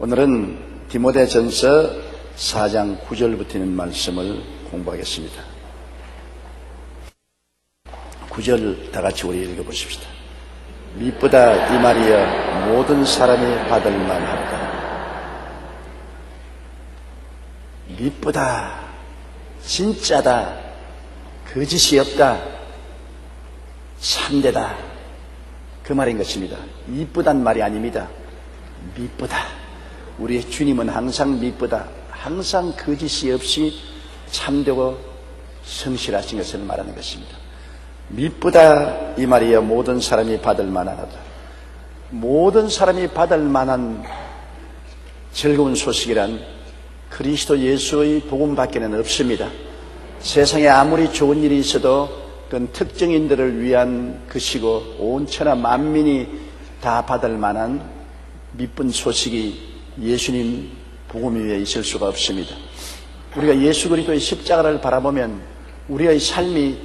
오늘은 디모데전서 4장 9절부터 있는 말씀을 공부하겠습니다. 9절 다 같이 우리 읽어보십시다. 미쁘다 이 말이여 모든 사람이 받을 만하다. 미쁘다, 진짜다, 거짓이 없다, 참되다, 그 말인 것입니다. 이쁘단 말이 아닙니다. 미쁘다. 우리 주님은 항상 미쁘다, 항상 거짓이 없이 참되고 성실하신 것을 말하는 것입니다. 미쁘다 이 말이여 모든 사람이 받을 만하다. 모든 사람이 받을 만한 즐거운 소식이란 그리스도 예수의 복음밖에는 없습니다. 세상에 아무리 좋은 일이 있어도 그건 특정인들을 위한 것이고 온 천하 만민이 다 받을 만한 미쁜 소식이 예수님 복음 위에 있을 수가 없습니다. 우리가 예수 그리스도의 십자가를 바라보면 우리의 삶이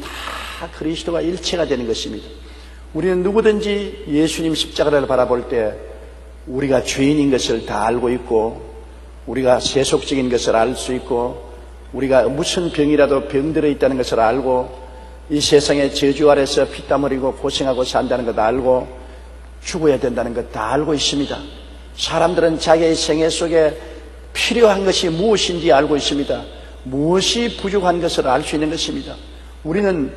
다 그리스도와 일체가 되는 것입니다. 우리는 누구든지 예수님 십자가를 바라볼 때 우리가 죄인인 것을 다 알고 있고, 우리가 세속적인 것을 알 수 있고, 우리가 무슨 병이라도 병들어 있다는 것을 알고, 이 세상의 저주 아래서 피땀 흘리고 고생하고 산다는 것 알고, 죽어야 된다는 것 다 알고 있습니다. 사람들은 자기의 생애 속에 필요한 것이 무엇인지 알고 있습니다. 무엇이 부족한 것을 알 수 있는 것입니다. 우리는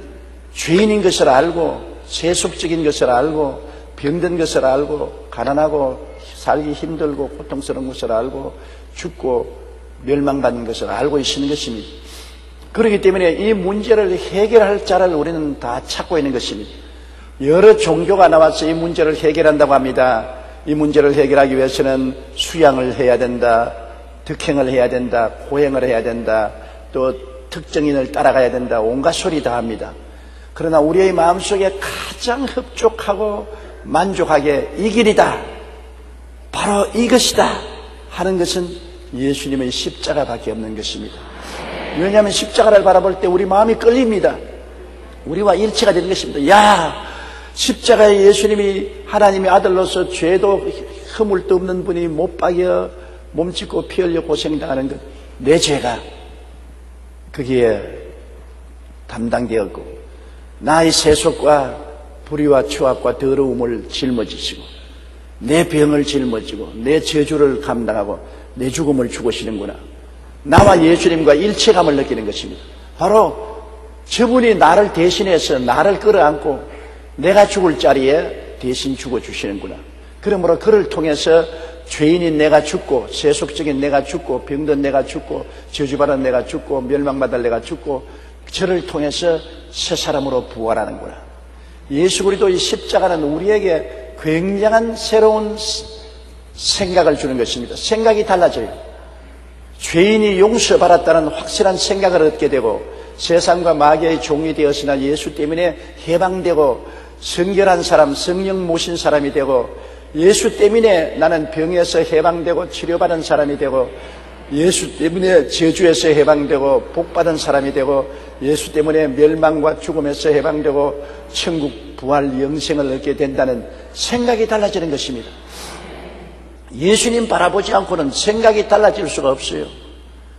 죄인인 것을 알고, 세속적인 것을 알고, 병든 것을 알고, 가난하고 살기 힘들고 고통스러운 것을 알고, 죽고 멸망받는 것을 알고 있는 것입니다. 그렇기 때문에 이 문제를 해결할 자를 우리는 다 찾고 있는 것입니다. 여러 종교가 나와서 이 문제를 해결한다고 합니다. 이 문제를 해결하기 위해서는 수양을 해야 된다, 득행을 해야 된다, 고행을 해야 된다, 또 특정인을 따라가야 된다, 온갖 소리 다 합니다. 그러나 우리의 마음속에 가장 흡족하고 만족하게 이 길이다, 바로 이것이다 하는 것은 예수님의 십자가밖에 없는 것입니다. 왜냐하면 십자가를 바라볼 때 우리 마음이 끌립니다. 우리와 일체가 되는 것입니다. 야, 십자가에 예수님이 하나님의 아들로서 죄도 허물도 없는 분이 못 박여 몸짓고 피 흘려 고생당하는 것, 내 죄가 거기에 담당되었고, 나의 세속과 불의와 추악과 더러움을 짊어지시고, 내 병을 짊어지고, 내 저주를 감당하고 내 죽음을 죽으시는구나. 나와 예수님과 일체감을 느끼는 것입니다. 바로 저분이 나를 대신해서 나를 끌어안고 내가 죽을 자리에 대신 죽어주시는구나. 그러므로 그를 통해서 죄인인 내가 죽고, 세속적인 내가 죽고, 병든 내가 죽고, 저주받은 내가 죽고, 멸망받을 내가 죽고, 저를 통해서 새 사람으로 부활하는구나. 예수 그리스도의 십자가는 우리에게 굉장한 새로운 생각을 주는 것입니다. 생각이 달라져요. 죄인이 용서받았다는 확실한 생각을 얻게 되고, 세상과 마귀의 종이 되었으나 예수 때문에 해방되고, 성결한 사람, 성령 모신 사람이 되고, 예수 때문에 나는 병에서 해방되고 치료받은 사람이 되고, 예수 때문에 저주에서 해방되고 복받은 사람이 되고, 예수 때문에 멸망과 죽음에서 해방되고 천국 부활 영생을 얻게 된다는 생각이 달라지는 것입니다. 예수님 바라보지 않고는 생각이 달라질 수가 없어요.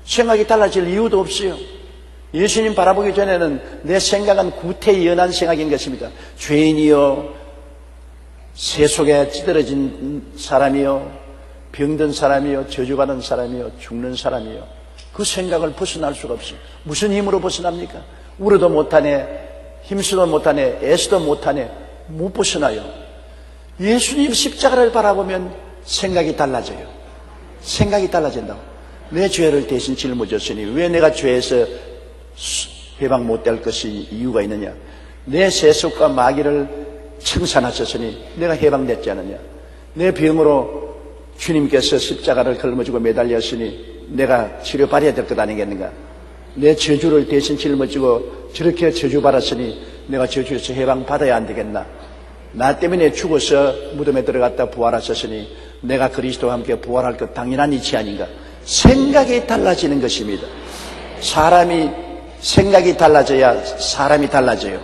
생각이 달라질 이유도 없어요. 예수님 바라보기 전에는 내 생각은 구태연한 생각인 것입니다. 죄인이요, 세속에 찌들어진 사람이요, 병든 사람이요, 저주받은 사람이요, 죽는 사람이요, 그 생각을 벗어날 수가 없어요. 무슨 힘으로 벗어납니까? 울어도 못하네, 힘쓰도 못하네, 애쓰도 못하네, 못 벗어나요. 예수님 십자가를 바라보면 생각이 달라져요. 생각이 달라진다고. 내 죄를 대신 짊어졌으니 왜 내가 죄에서 해방 못될 것이 이유가 있느냐? 내 세속과 마귀를 청산하셨으니 내가 해방됐지 않느냐? 내 병으로 주님께서 십자가를 걸머지고 매달렸으니 내가 치료받아야 될 것 아니겠는가? 내 저주를 대신 짊어지고 저렇게 저주받았으니 내가 저주에서 해방받아야 안 되겠나? 나 때문에 죽어서 무덤에 들어갔다 부활하셨으니 내가 그리스도와 함께 부활할 것 당연한 이치 아닌가? 생각이 달라지는 것입니다. 사람이 생각이 달라져야 사람이 달라져요.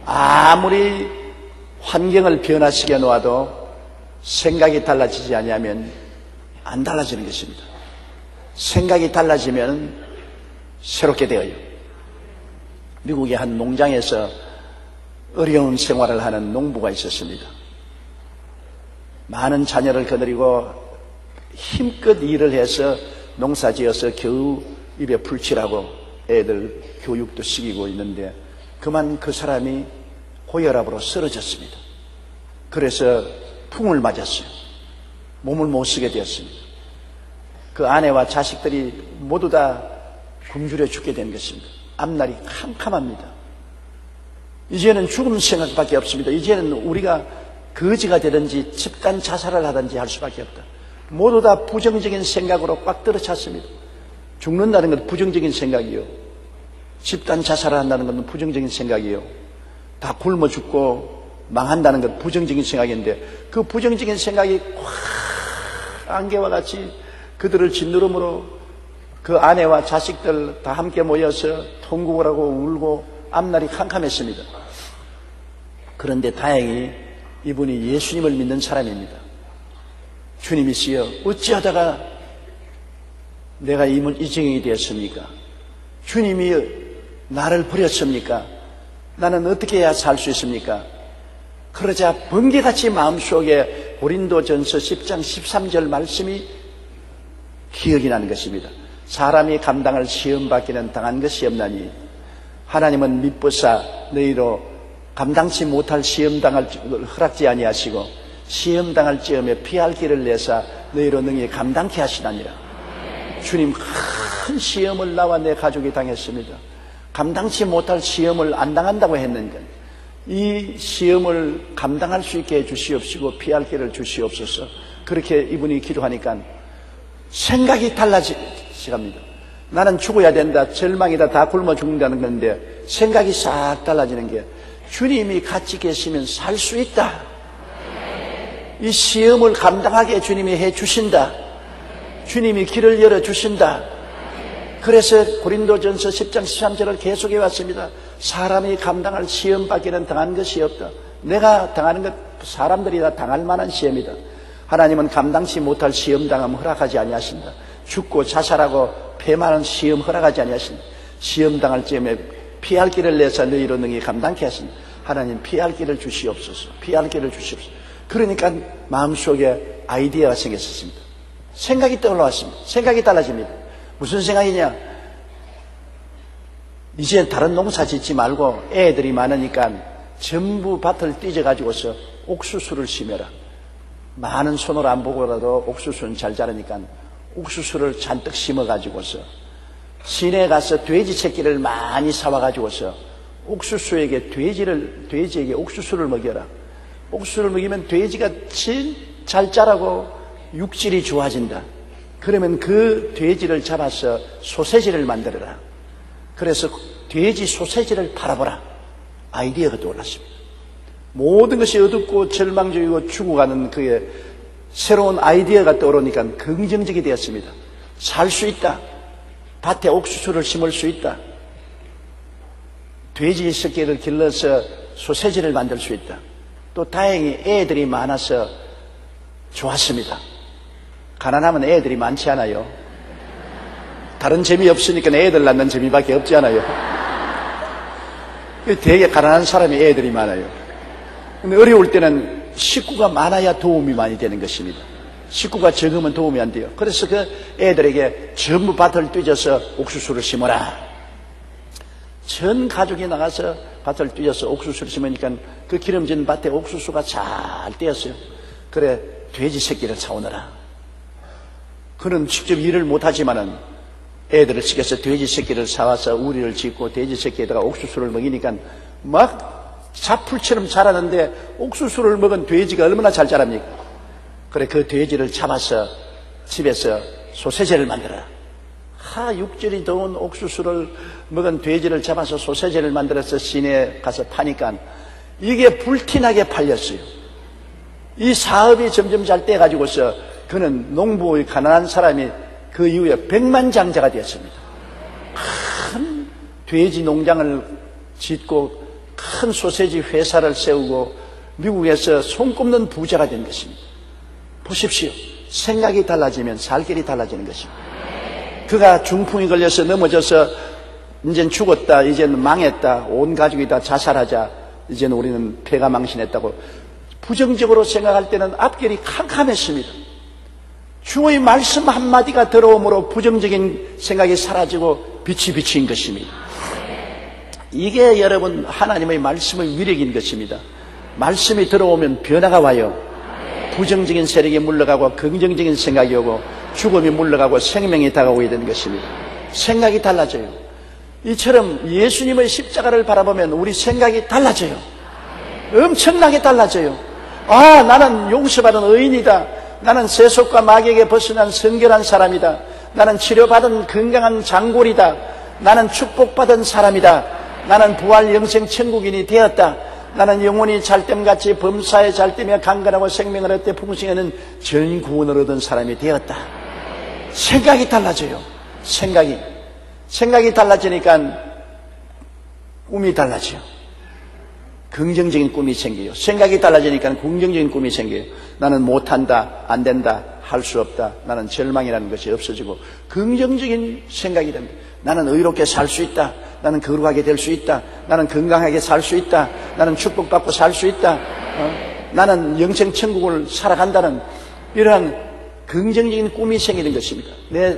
아무리 환경을 변화시켜 놓아도 생각이 달라지지 않으면 안 달라지는 것입니다. 생각이 달라지면 새롭게 되어요. 미국의 한 농장에서 어려운 생활을 하는 농부가 있었습니다. 많은 자녀를 거느리고 힘껏 일을 해서 농사지어서 겨우 입에 풀칠하고 애들 교육도 시키고 있는데 그만 그 사람이 고혈압으로 쓰러졌습니다. 그래서 풍을 맞았어요. 몸을 못 쓰게 되었습니다. 그 아내와 자식들이 모두 다 굶주려 죽게 된 것입니다. 앞날이 캄캄합니다. 이제는 죽음 생각밖에 없습니다. 이제는 우리가 거지가 되든지 집단 자살을 하든지 할 수밖에 없다. 모두 다 부정적인 생각으로 꽉 들어찼습니다. 죽는다는 건 부정적인 생각이요. 집단 자살을 한다는 건 부정적인 생각이요. 다 굶어 죽고 망한다는 건 부정적인 생각인데 그 부정적인 생각이 콱 안개와 같이 그들을 짓누름으로 그 아내와 자식들 다 함께 모여서 통곡을 하고 울고 앞날이 캄캄했습니다. 그런데 다행히 이분이 예수님을 믿는 사람입니다. 주님이시여 어찌하다가 내가 이 지경이 되었습니까? 주님이 나를 버렸습니까? 나는 어떻게 해야 살 수 있습니까? 그러자 번개같이 마음속에 고린도전서 10장 13절 말씀이 기억이 나는 것입니다. 사람이 감당할 시험받기는 당한 것이 없나니 하나님은 미쁘사 너희로 감당치 못할 시험당할 허락지 아니하시고 시험당할 즈음에 피할 길을 내사 너희로 능히 감당케 하시나니라. 주님 큰 시험을 나와 내 가족이 당했습니다. 감당치 못할 시험을 안 당한다고 했는데 이 시험을 감당할 수 있게 해주시옵시고 피할 길을 주시옵소서. 그렇게 이분이 기도하니까 생각이 달라지갑니다. 나는 죽어야 된다, 절망이다, 다 굶어 죽는다는 건데 생각이 싹 달라지는 게 주님이 같이 계시면 살 수 있다. 이 시험을 감당하게 주님이 해주신다. 주님이 길을 열어주신다. 그래서 고린도전서 10장 13절을 계속해 왔습니다. 사람이 감당할 시험밖에는 당한 것이 없다. 내가 당하는 것 사람들이 다 당할 만한 시험이다. 하나님은 감당치 못할 시험 당함 허락하지 아니하신다. 죽고 자살하고 패만한 시험 허락하지 아니하신다. 시험 당할 즈음에 피할 길을 내서 너희로 능히 감당케 하신다. 하나님 피할 길을 주시옵소서. 피할 길을 주시옵소서. 그러니까 마음속에 아이디어가 생겼습니다. 생각이 떠올라왔습니다. 생각이 달라집니다. 무슨 생각이냐? 이제 다른 농사 짓지 말고 애들이 많으니까 전부 밭을 띠져가지고서 옥수수를 심어라. 많은 손으로 안 보고라도 옥수수는 잘 자라니까 옥수수를 잔뜩 심어가지고서 시내에 가서 돼지 새끼를 많이 사와가지고서 옥수수에게 돼지에게 옥수수를 먹여라. 옥수수를 먹이면 돼지가 잘 자라고 육질이 좋아진다. 그러면 그 돼지를 잡아서 소세지를 만들어라. 그래서 돼지 소세지를 팔아보라. 아이디어가 떠올랐습니다. 모든 것이 어둡고 절망적이고 죽어가는 그의 새로운 아이디어가 떠오르니까 긍정적이 되었습니다. 살 수 있다. 밭에 옥수수를 심을 수 있다. 돼지 새끼를 길러서 소세지를 만들 수 있다. 또 다행히 애들이 많아서 좋았습니다. 가난하면 애들이 많지 않아요. 다른 재미 없으니까 애들 낳는 재미밖에 없지 않아요. 되게 가난한 사람이 애들이 많아요. 근데 어려울 때는 식구가 많아야 도움이 많이 되는 것입니다. 식구가 적으면 도움이 안 돼요. 그래서 그 애들에게 전부 밭을 뒤져서 옥수수를 심어라. 전 가족이 나가서 밭을 뒤져서 옥수수를 심으니까 그 기름진 밭에 옥수수가 잘 떼었어요. 그래 돼지 새끼를 사오너라. 그는 직접 일을 못하지만은 애들을 시켜서 돼지 새끼를 사와서 우리를 짓고 돼지 새끼에다가 옥수수를 먹이니까 막 자풀처럼 자라는데 옥수수를 먹은 돼지가 얼마나 잘 자랍니까? 그래 그 돼지를 잡아서 집에서 소세지를 만들어라. 육질이 좋은 옥수수를 먹은 돼지를 잡아서 소세지를 만들어서 시내에 가서 파니까 이게 불티나게 팔렸어요. 이 사업이 점점 잘 돼가지고서 그는 농부의 가난한 사람이 그 이후에 백만장자가 되었습니다. 큰 돼지 농장을 짓고 큰 소세지 회사를 세우고 미국에서 손꼽는 부자가 된 것입니다. 보십시오. 생각이 달라지면 살 길이 달라지는 것입니다. 그가 중풍이 걸려서 넘어져서 이젠 죽었다, 이제는 망했다, 온 가족이 다 자살하자, 이제는 우리는 폐가 망신했다고 부정적으로 생각할 때는 앞길이 캄캄했습니다. 주의 말씀 한마디가 들어오므로 부정적인 생각이 사라지고 빛이 비친 것입니다. 이게 여러분 하나님의 말씀의 위력인 것입니다. 말씀이 들어오면 변화가 와요. 부정적인 세력이 물러가고 긍정적인 생각이 오고 죽음이 물러가고 생명이 다가오게 되는 것입니다. 생각이 달라져요. 이처럼 예수님의 십자가를 바라보면 우리 생각이 달라져요. 엄청나게 달라져요. 아, 나는 용서받은 의인이다. 나는 세속과 마귀에게 벗어난 성결한 사람이다. 나는 치료받은 건강한 장골이다. 나는 축복받은 사람이다. 나는 부활 영생 천국인이 되었다. 나는 영혼이 잘됨같이 범사에 잘되며 강건하고 생명을 얻되 풍성하는 전 구원을 얻은 사람이 되었다. 생각이 달라져요. 생각이 달라지니까 꿈이 달라져요. 긍정적인 꿈이 생겨요. 생각이 달라지니까 긍정적인 꿈이 생겨요. 나는 못한다, 안 된다, 할 수 없다. 나는 절망이라는 것이 없어지고 긍정적인 생각이 됩니다. 나는 의롭게 살 수 있다. 나는 거룩하게 될 수 있다. 나는 건강하게 살 수 있다. 나는 축복받고 살 수 있다. 나는 영생 천국을 살아간다는 이러한 긍정적인 꿈이 생기는 것입니다. 내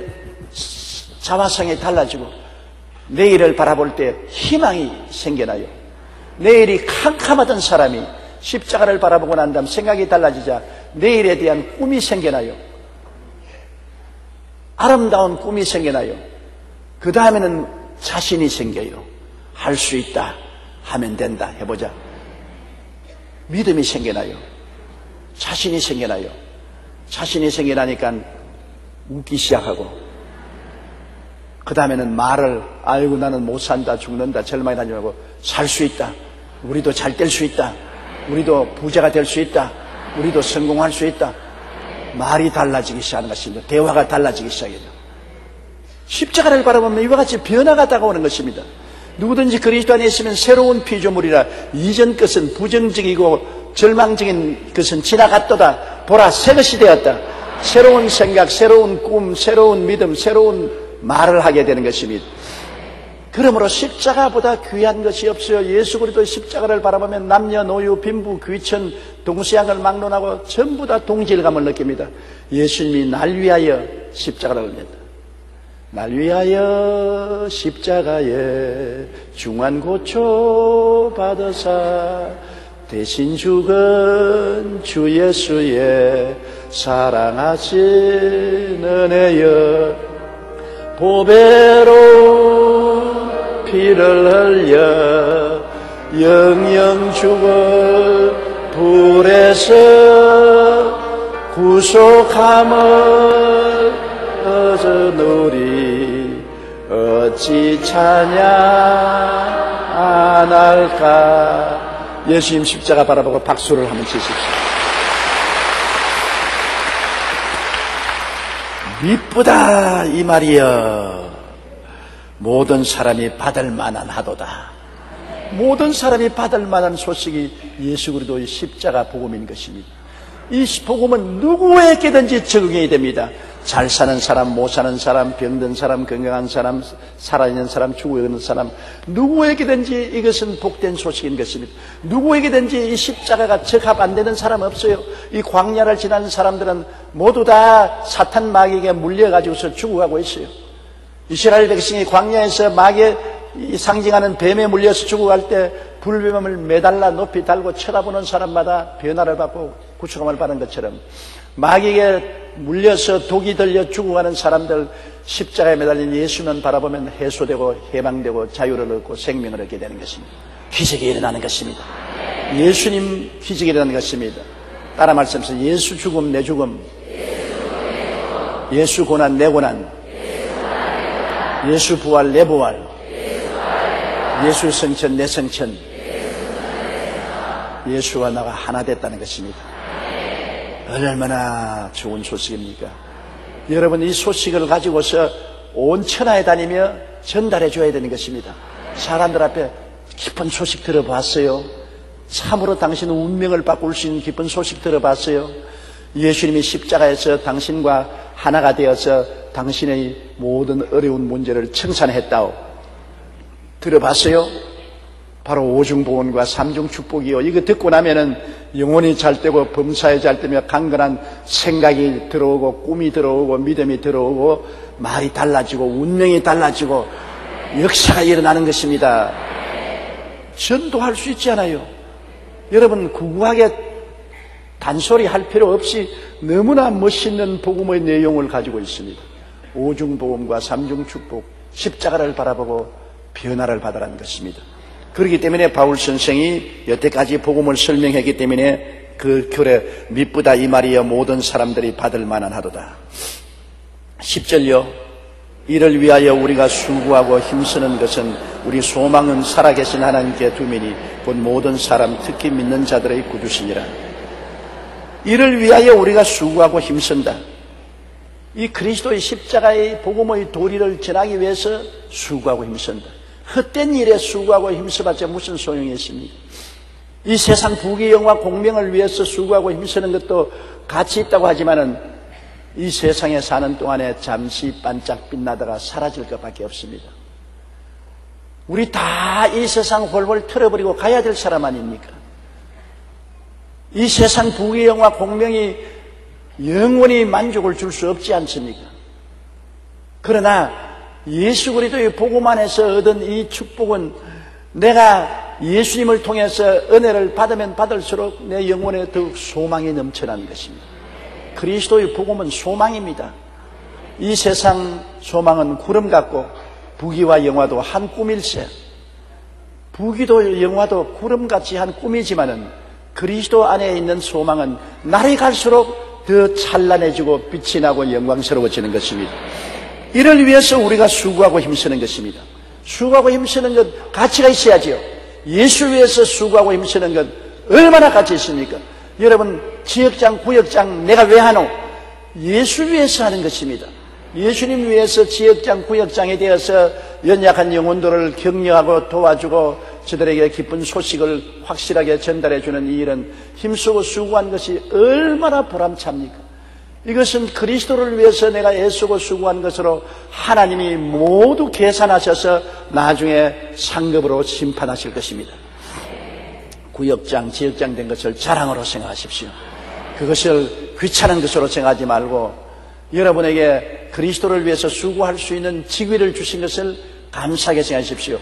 자화상이 달라지고 내일을 바라볼 때 희망이 생겨나요. 내일이 캄캄하던 사람이 십자가를 바라보고 난 다음 생각이 달라지자 내일에 대한 꿈이 생겨나요. 아름다운 꿈이 생겨나요. 그 다음에는 자신이 생겨요. 할 수 있다. 하면 된다. 해보자. 믿음이 생겨나요. 자신이 생겨나요. 자신이 생겨나니까 웃기 시작하고 그 다음에는 말을 아이고 나는 못 산다, 죽는다, 절망이 나지 말고 살 수 있다. 우리도 잘 될 수 있다. 우리도 부자가 될 수 있다. 우리도 성공할 수 있다. 말이 달라지기 시작하는 것입니다. 대화가 달라지기 시작해요. 십자가를 바라보면 이와 같이 변화가 다가오는 것입니다. 누구든지 그리스도 안에 있으면 새로운 피조물이라 이전 것은 부정적이고 절망적인 것은 지나갔도다. 보라 새 것이 되었다. 새로운 생각, 새로운 꿈, 새로운 믿음, 새로운 말을 하게 되는 것입니다. 그러므로 십자가보다 귀한 것이 없어요. 예수 그리스도의 십자가를 바라보면 남녀, 노유, 빈부, 귀천, 동서양을 막론하고 전부 다 동질감을 느낍니다. 예수님이 날 위하여 십자가를 올렸다. 날 위하여 십자가에 중한 고초 받으사 대신 죽은 주 예수의 사랑하신 은혜여 보배로 피를 흘려 영영 죽어 불에서 구속함을 얻으노리 어찌 찬양 안 할까. 예수님 십자가 바라보고 박수를 한번 치십시오. 미쁘다 이 말이여. 모든 사람이 받을 만한 하도다. 모든 사람이 받을 만한 소식이 예수 그리스도의 십자가 복음인 것입니다. 이 복음은 누구에게든지 적용이 됩니다. 잘 사는 사람, 못 사는 사람, 병든 사람, 건강한 사람, 살아있는 사람, 죽어있는 사람, 누구에게든지 이것은 복된 소식인 것입니다. 누구에게든지 이 십자가가 적합 안 되는 사람 없어요. 이 광야를 지나는 사람들은 모두 다 사탄 마귀에게 물려가지고서 죽어가고 있어요. 이스라엘 백성이 광야에서 마귀에 상징하는 뱀에 물려서 죽어갈 때 불뱀을 매달라 높이 달고 쳐다보는 사람마다 변화를 받고 구속함을 받는 것처럼 마귀에게 물려서 독이 들려 죽어가는 사람들 십자가에 매달린 예수만 바라보면 해소되고 해방되고 자유를 얻고 생명을 얻게 되는 것입니다. 기적이 일어나는 것입니다. 예수님 기적이 일어나는 것입니다. 따라 말씀하세요. 예수 죽음 내 죽음, 예수 고난 내 고난, 예수 부활 내 부활, 예수 성천 내 성천, 예수와 나가 하나 됐다는 것입니다. 얼마나 좋은 소식입니까? 여러분 이 소식을 가지고서 온 천하에 다니며 전달해 줘야 되는 것입니다. 사람들 앞에 기쁜 소식 들어봤어요? 참으로 당신은 운명을 바꿀 수 있는 기쁜 소식 들어봤어요? 예수님이 십자가에서 당신과 하나가 되어서 당신의 모든 어려운 문제를 청산했다오. 들어봤어요? 바로 오중보원과 삼중축복이요. 이거 듣고 나면은 영혼이 잘 되고 범사에 잘 되며 강건한 생각이 들어오고 꿈이 들어오고 믿음이 들어오고 말이 달라지고 운명이 달라지고 역사가 일어나는 것입니다. 전도할 수 있지 않아요? 여러분, 구구하게 단소리 할 필요 없이 너무나 멋있는 복음의 내용을 가지고 있습니다. 오중복음과 삼중축복, 십자가를 바라보고 변화를 받으라는 것입니다. 그렇기 때문에 바울 선생이 여태까지 복음을 설명했기 때문에 그 글에 미쁘다 이 말이여 모든 사람들이 받을 만한 하도다. 10절요. 이를 위하여 우리가 수고하고 힘쓰는 것은 우리 소망은 살아계신 하나님께 두미니 곧 모든 사람 특히 믿는 자들의 구주시니라. 이를 위하여 우리가 수고하고 힘쓴다. 이 그리스도의 십자가의 복음의 도리를 전하기 위해서 수고하고 힘쓴다. 헛된 일에 수고하고 힘써봤자 무슨 소용이 있습니까? 이 세상 부귀영화 공명을 위해서 수고하고 힘쓰는 것도 가치 있다고 하지만은 이 세상에 사는 동안에 잠시 반짝 빛나다가 사라질 것밖에 없습니다. 우리 다 이 세상 홀홀 털어버리고 가야 될 사람 아닙니까? 이 세상 부귀영화 공명이 영원히 만족을 줄 수 없지 않습니까? 그러나 예수 그리스도의 복음 안에서 얻은 이 축복은 내가 예수님을 통해서 은혜를 받으면 받을수록 내 영혼에 더욱 소망이 넘쳐나는 것입니다. 그리스도의 복음은 소망입니다. 이 세상 소망은 구름 같고 부귀와 영화도 한 꿈일세. 부귀도 영화도 구름같이 한 꿈이지만은 그리스도 안에 있는 소망은 날이 갈수록 더 찬란해지고 빛이 나고 영광스러워지는 것입니다. 이를 위해서 우리가 수고하고 힘쓰는 것입니다. 수고하고 힘쓰는 것 가치가 있어야지요. 예수 위해서 수고하고 힘쓰는 것 얼마나 가치 있습니까? 여러분, 지역장, 구역장 내가 왜 하노? 예수 위해서 하는 것입니다. 예수님 위해서 지역장, 구역장에 대해서 연약한 영혼들을 격려하고 도와주고 저들에게 기쁜 소식을 확실하게 전달해주는 이 일은 힘쓰고 수고한 것이 얼마나 보람찹니까? 이것은 그리스도를 위해서 내가 애쓰고 수고한 것으로 하나님이 모두 계산하셔서 나중에 상급으로 심판하실 것입니다. 구역장, 지역장 된 것을 자랑으로 생각하십시오. 그것을 귀찮은 것으로 생각하지 말고 여러분에게 그리스도를 위해서 수고할 수 있는 직위를 주신 것을 감사하게 생각하십시오.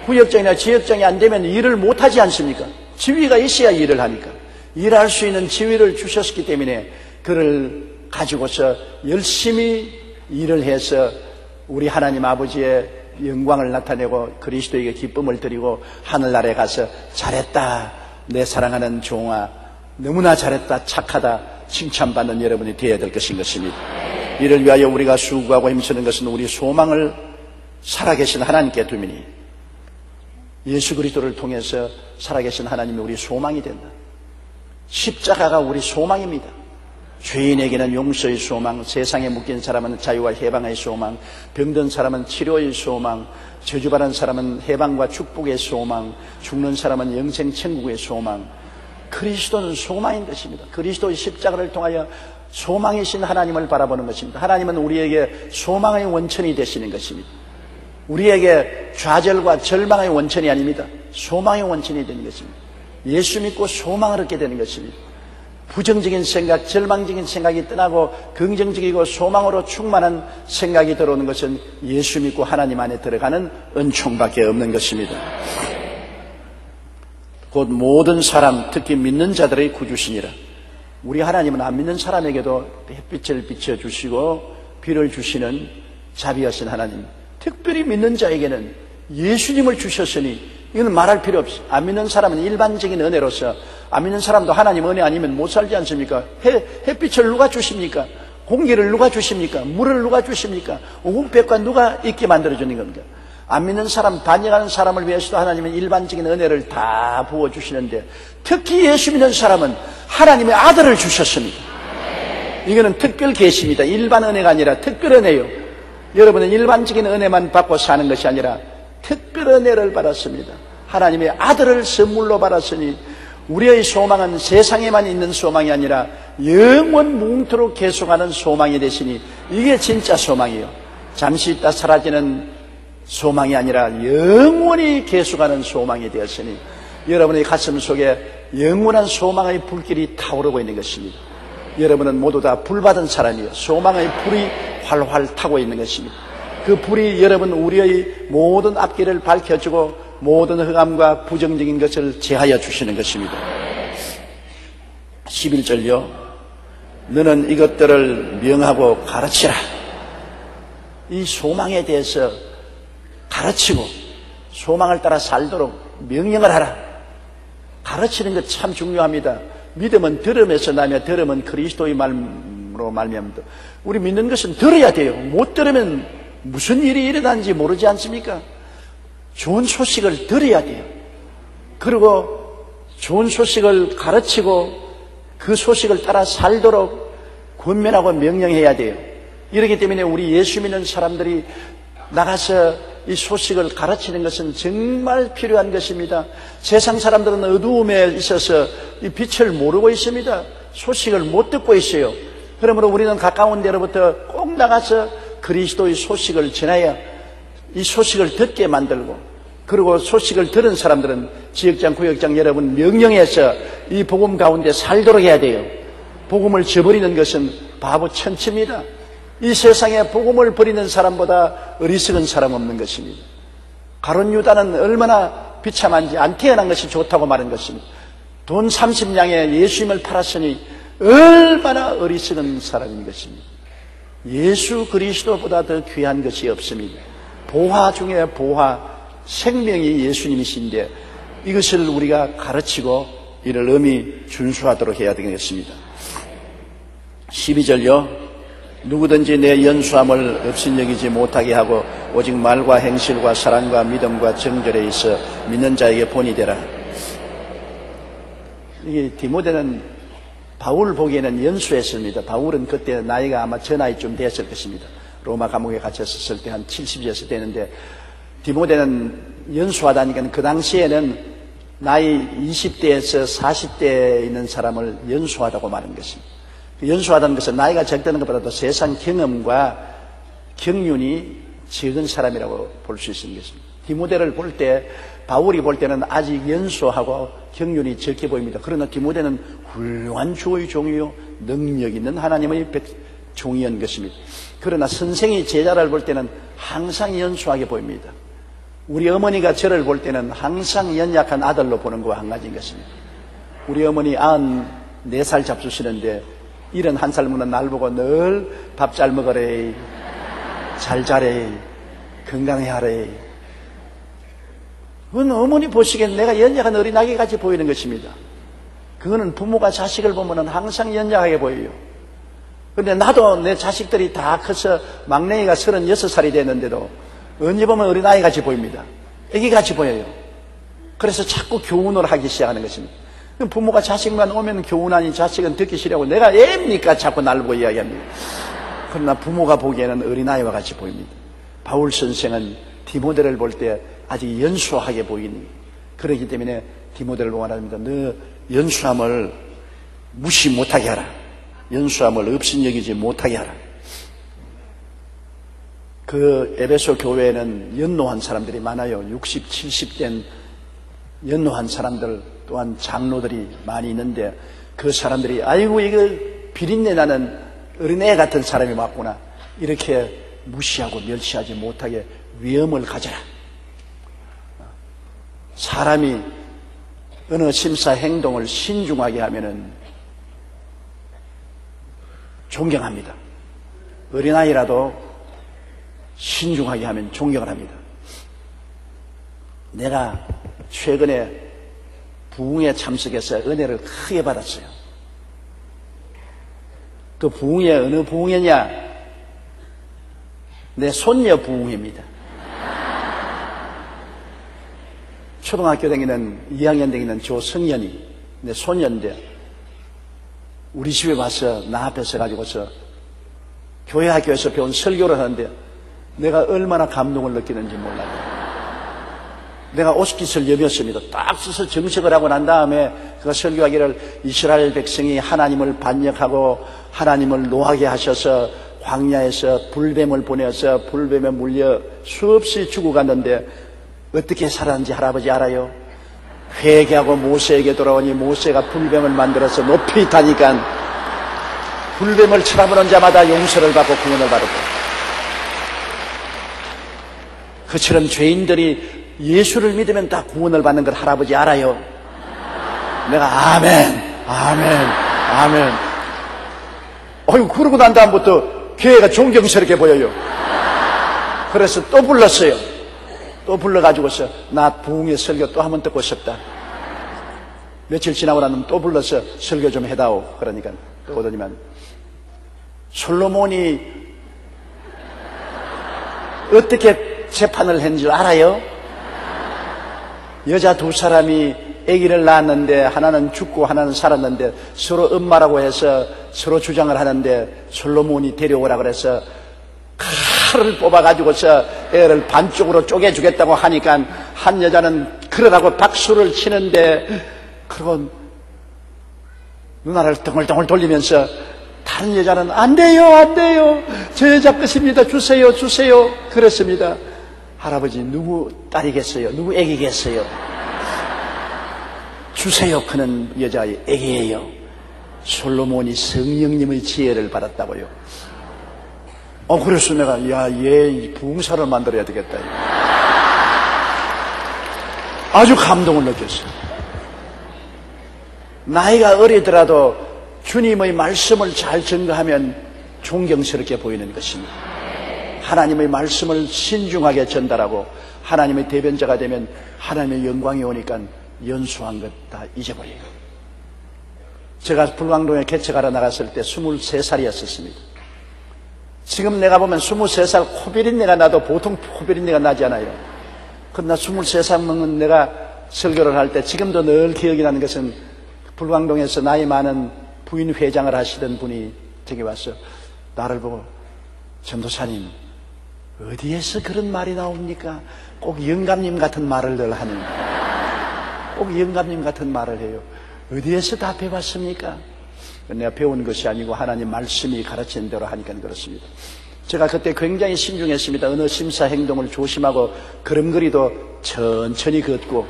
구역장이나 지역장이 안 되면 일을 못하지 않습니까? 지위가 있어야 일을 하니까. 일할 수 있는 지위를 주셨기 때문에 그를 가지고서 열심히 일을 해서 우리 하나님 아버지의 영광을 나타내고 그리스도에게 기쁨을 드리고 하늘나라에 가서 잘했다 내 사랑하는 종아 너무나 잘했다 착하다 칭찬받는 여러분이 되어야 될 것인 것입니다. 이를 위하여 우리가 수고하고 힘쓰는 것은 우리 소망을 살아계신 하나님께 두미니 예수 그리스도를 통해서 살아계신 하나님이 우리 소망이 된다. 십자가가 우리 소망입니다. 죄인에게는 용서의 소망, 세상에 묶인 사람은 자유와 해방의 소망, 병든 사람은 치료의 소망, 저주받은 사람은 해방과 축복의 소망, 죽는 사람은 영생 천국의 소망. 그리스도는 소망인 것입니다. 그리스도의 십자가를 통하여 소망이신 하나님을 바라보는 것입니다. 하나님은 우리에게 소망의 원천이 되시는 것입니다. 우리에게 좌절과 절망의 원천이 아닙니다. 소망의 원천이 되는 것입니다. 예수 믿고 소망을 얻게 되는 것입니다. 부정적인 생각, 절망적인 생각이 떠나고 긍정적이고 소망으로 충만한 생각이 들어오는 것은 예수 믿고 하나님 안에 들어가는 은총밖에 없는 것입니다. 곧 모든 사람, 특히 믿는 자들의 구주시니라. 우리 하나님은 안 믿는 사람에게도 햇빛을 비춰주시고 비를 주시는 자비하신 하나님, 특별히 믿는 자에게는 예수님을 주셨으니 이건 말할 필요 없이 안 믿는 사람은 일반적인 은혜로서 안 믿는 사람도 하나님 은혜 아니면 못 살지 않습니까? 햇빛을 누가 주십니까? 공기를 누가 주십니까? 물을 누가 주십니까? 우국백과 누가 있게 만들어주는 겁니까? 안 믿는 사람, 반역하는 사람을 위해서도 하나님은 일반적인 은혜를 다 부어주시는데 특히 예수 믿는 사람은 하나님의 아들을 주셨습니다. 이거는 특별 계시입니다. 일반 은혜가 아니라 특별 은혜요. 여러분은 일반적인 은혜만 받고 사는 것이 아니라 특별 은혜를 받았습니다. 하나님의 아들을 선물로 받았으니 우리의 소망은 세상에만 있는 소망이 아니라 영원 뭉토록 계속하는 소망이 되시니 이게 진짜 소망이요. 잠시 있다 사라지는 소망이 아니라 영원히 계속하는 소망이 되었으니 여러분의 가슴 속에 영원한 소망의 불길이 타오르고 있는 것입니다. 여러분은 모두 다 불받은 사람이요. 소망의 불이 활활 타고 있는 것입니다. 그 불이 여러분 우리의 모든 앞길을 밝혀주고 모든 흑암과 부정적인 것을 제하여 주시는 것입니다. 11절요. 너는 이것들을 명하고 가르치라. 이 소망에 대해서 가르치고 소망을 따라 살도록 명령을 하라. 가르치는 것 참 중요합니다. 믿음은 들음에서 나며 들음은 그리스도의 말로 말미암다. 우리 믿는 것은 들어야 돼요. 못 들으면 무슨 일이 일어나는지 모르지 않습니까? 좋은 소식을 들어야 돼요. 그리고 좋은 소식을 가르치고 그 소식을 따라 살도록 권면하고 명령해야 돼요. 이렇기 때문에 우리 예수 믿는 사람들이 나가서 이 소식을 가르치는 것은 정말 필요한 것입니다. 세상 사람들은 어두움에 있어서 이 빛을 모르고 있습니다. 소식을 못 듣고 있어요. 그러므로 우리는 가까운 데로부터 꼭 나가서 그리스도의 소식을 전하여 이 소식을 듣게 만들고, 그리고 소식을 들은 사람들은 지역장, 구역장 여러분 명령해서 이 복음 가운데 살도록 해야 돼요. 복음을 저버리는 것은 바보 천치입니다. 이 세상에 복음을 버리는 사람보다 어리석은 사람 없는 것입니다. 가룟 유다는 얼마나 비참한지 안 태어난 것이 좋다고 말한 것입니다. 돈 30냥에 예수님을 팔았으니 얼마나 어리석은 사람인 것입니다. 예수 그리스도보다 더 귀한 것이 없습니다. 보화 중에 보화, 생명이 예수님이신데 이것을 우리가 가르치고 이를 엄히 준수하도록 해야 되겠습니다. 12절요. 누구든지 내 연수함을 업신여기지 못하게 하고 오직 말과 행실과 사랑과 믿음과 정절에 있어 믿는 자에게 본이 되라. 이게 디모데는 바울 보기에는 연수했습니다. 바울은 그때 나이가 아마 저 나이쯤 됐을 것입니다. 로마 감옥에 갇혔을 때 한 70여서 되는데 디모데는 연수하다니까 그 당시에는 나이 20대에서 40대에 있는 사람을 연수하다고 말한 것입니다. 연수하다는 것은 나이가 적다는 것보다도 세상 경험과 경륜이 적은 사람이라고 볼 수 있는 것입니다. 디모데를 볼 때, 바울이 볼 때는 아직 연수하고 경륜이 적게 보입니다. 그러나 디모데는 훌륭한 주의 종이요 능력 있는 하나님의 종이었는 것입니다. 그러나 선생이 제자를 볼 때는 항상 연수하게 보입니다. 우리 어머니가 저를 볼 때는 항상 연약한 아들로 보는 것과 한 가지인 것입니다. 우리 어머니 94살 잡수시는데 71살 묻는 날 보고 늘 밥 잘 먹으래, 잘 자래, 건강해 하래. 그건 어머니 보시기엔 내가 연약한 어린아기 같이 보이는 것입니다. 그거는 부모가 자식을 보면 항상 연약하게 보여요. 그런데 나도 내 자식들이 다 커서 막내가 36살이 됐는데도 언제 보면 어린아이 같이 보입니다. 애기 같이 보여요. 그래서 자꾸 교훈을 하기 시작하는 것입니다. 부모가 자식만 오면 교훈하니 자식은 듣기 싫어하고 내가 애입니까? 자꾸 날 보고 이야기합니다. 그러나 부모가 보기에는 어린아이와 같이 보입니다. 바울 선생은 디모데를 볼 때 아직 연수하게 보이니 그렇기 때문에 디모데를 원합니다. 너 연수함을 무시 못하게 하라. 연수함을 업신여기지 못하게 하라. 그 에베소 교회에는 연로한 사람들이 많아요. 60, 70 된 연로한 사람들 또한 장로들이 많이 있는데 그 사람들이 아이고 이거 비린내 나는 어린애 같은 사람이 왔구나 이렇게 무시하고 멸시하지 못하게 위엄을 가져라. 사람이 어느 심사 행동을 신중하게 하면은 존경합니다. 어린아이라도 신중하게 하면 존경을 합니다. 내가 최근에 부흥에 참석해서 은혜를 크게 받았어요. 그 부흥회 어느 부흥회냐? 내 손녀 부흥회입니다. 초등학교 다니는 2학년 다니는 조성연이 내 손녀인데 우리 집에 와서 나 앞에 서가지고서 교회 학교에서 배운 설교를 하는데 내가 얼마나 감동을 느끼는지 몰라요. 내가 오스킷을 여몄습니다. 딱 써서 정식을 하고 난 다음에 그가 설교하기를 이스라엘 백성이 하나님을 반역하고 하나님을 노하게 하셔서 광야에서 불뱀을 보내서 불뱀에 물려 수없이 죽어갔는데 어떻게 살았는지 할아버지 알아요? 회개하고 모세에게 돌아오니 모세가 불뱀을 만들어서 높이 타니까 불뱀을 쳐다보는 자마다 용서를 받고 구원을 받았고, 그처럼 죄인들이 예수를 믿으면 다 구원을 받는 걸 할아버지 알아요? 내가 아멘, 아멘, 아멘. 어휴, 그러고 난 다음부터 교회가 존경스럽게 보여요. 그래서 또 불렀어요. 또 불러가지고서 나 부흥의 설교 또 한 번 듣고 싶다. 며칠 지나고 나면 또 불러서 설교 좀 해다오. 그러니까 또 오더니만 솔로몬이 어떻게 재판을 했는 줄 알아요? 여자 두 사람이 아기를 낳았는데 하나는 죽고 하나는 살았는데 서로 엄마라고 해서 서로 주장을 하는데 솔로몬이 데려오라 그래서 칼을 뽑아가지고서 애를 반쪽으로 쪼개주겠다고 하니까 한 여자는 그러라고 박수를 치는데, 그리고 누나를 덩글덩글 돌리면서 다른 여자는 안 돼요, 안 돼요, 저 여자 것입니다, 주세요, 주세요. 그랬습니다. 할아버지, 누구 딸이겠어요? 누구 애기겠어요? 주세요 그는 여자의 애기예요. 솔로몬이 성령님의 지혜를 받았다고요. 그래서 내가 얘 부흥사를 만들어야 되겠다. 아주 감동을 느꼈어요. 나이가 어리더라도 주님의 말씀을 잘 증거하면 존경스럽게 보이는 것입니다. 하나님의 말씀을 신중하게 전달하고 하나님의 대변자가 되면 하나님의 영광이 오니까 연수한 것 다 잊어버려요. 제가 불광동에 개척하러 나갔을 때 23살이었습니다. 지금 내가 보면 23살 코비린내가 나도 보통 코비린내가 나지 않아요. 그러나 23살 먹는 내가 설교를 할 때 지금도 늘 기억이 나는 것은 불광동에서 나이 많은 부인 회장을 하시던 분이 저기 와서 나를 보고 전도사님 어디에서 그런 말이 나옵니까? 꼭 영감님 같은 말을 늘 하는, 꼭 영감님 같은 말을 해요. 어디에서 다 배웠습니까? 내가 배운 것이 아니고 하나님 말씀이 가르치는 대로 하니까 그렇습니다. 제가 그때 굉장히 신중했습니다. 어느 심사 행동을 조심하고 걸음걸이도 천천히 걷고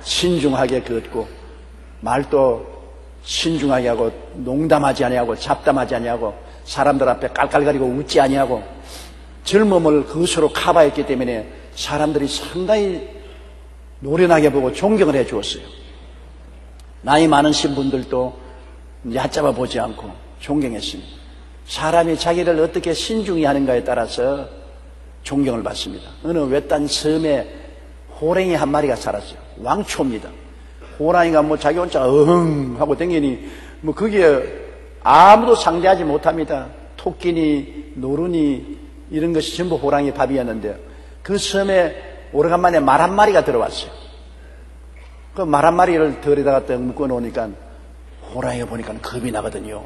신중하게 걷고 말도 신중하게 하고 농담하지 아니하고 잡담하지 아니하고 사람들 앞에 깔깔거리고 웃지 아니하고 젊음을 그것으로 커버했기 때문에 사람들이 상당히 노련하게 보고 존경을 해 주었어요. 나이 많으신 분들도 얕잡아 보지 않고 존경했습니다. 사람이 자기를 어떻게 신중히 하는가에 따라서 존경을 받습니다. 어느 외딴 섬에 호랭이 한 마리가 살았어요. 왕초입니다. 호랑이가 뭐 자기 혼자 하고 댕기니 뭐 거기에 아무도 상대하지 못합니다. 토끼니 노루니 이런 것이 전부 호랑이 밥이었는데 그 섬에 오래간만에 말 한 마리가 들어왔어요. 그 말 한 마리를 덜에다가 딱 묶어 놓으니까 호랑이가 보니까 겁이 나거든요.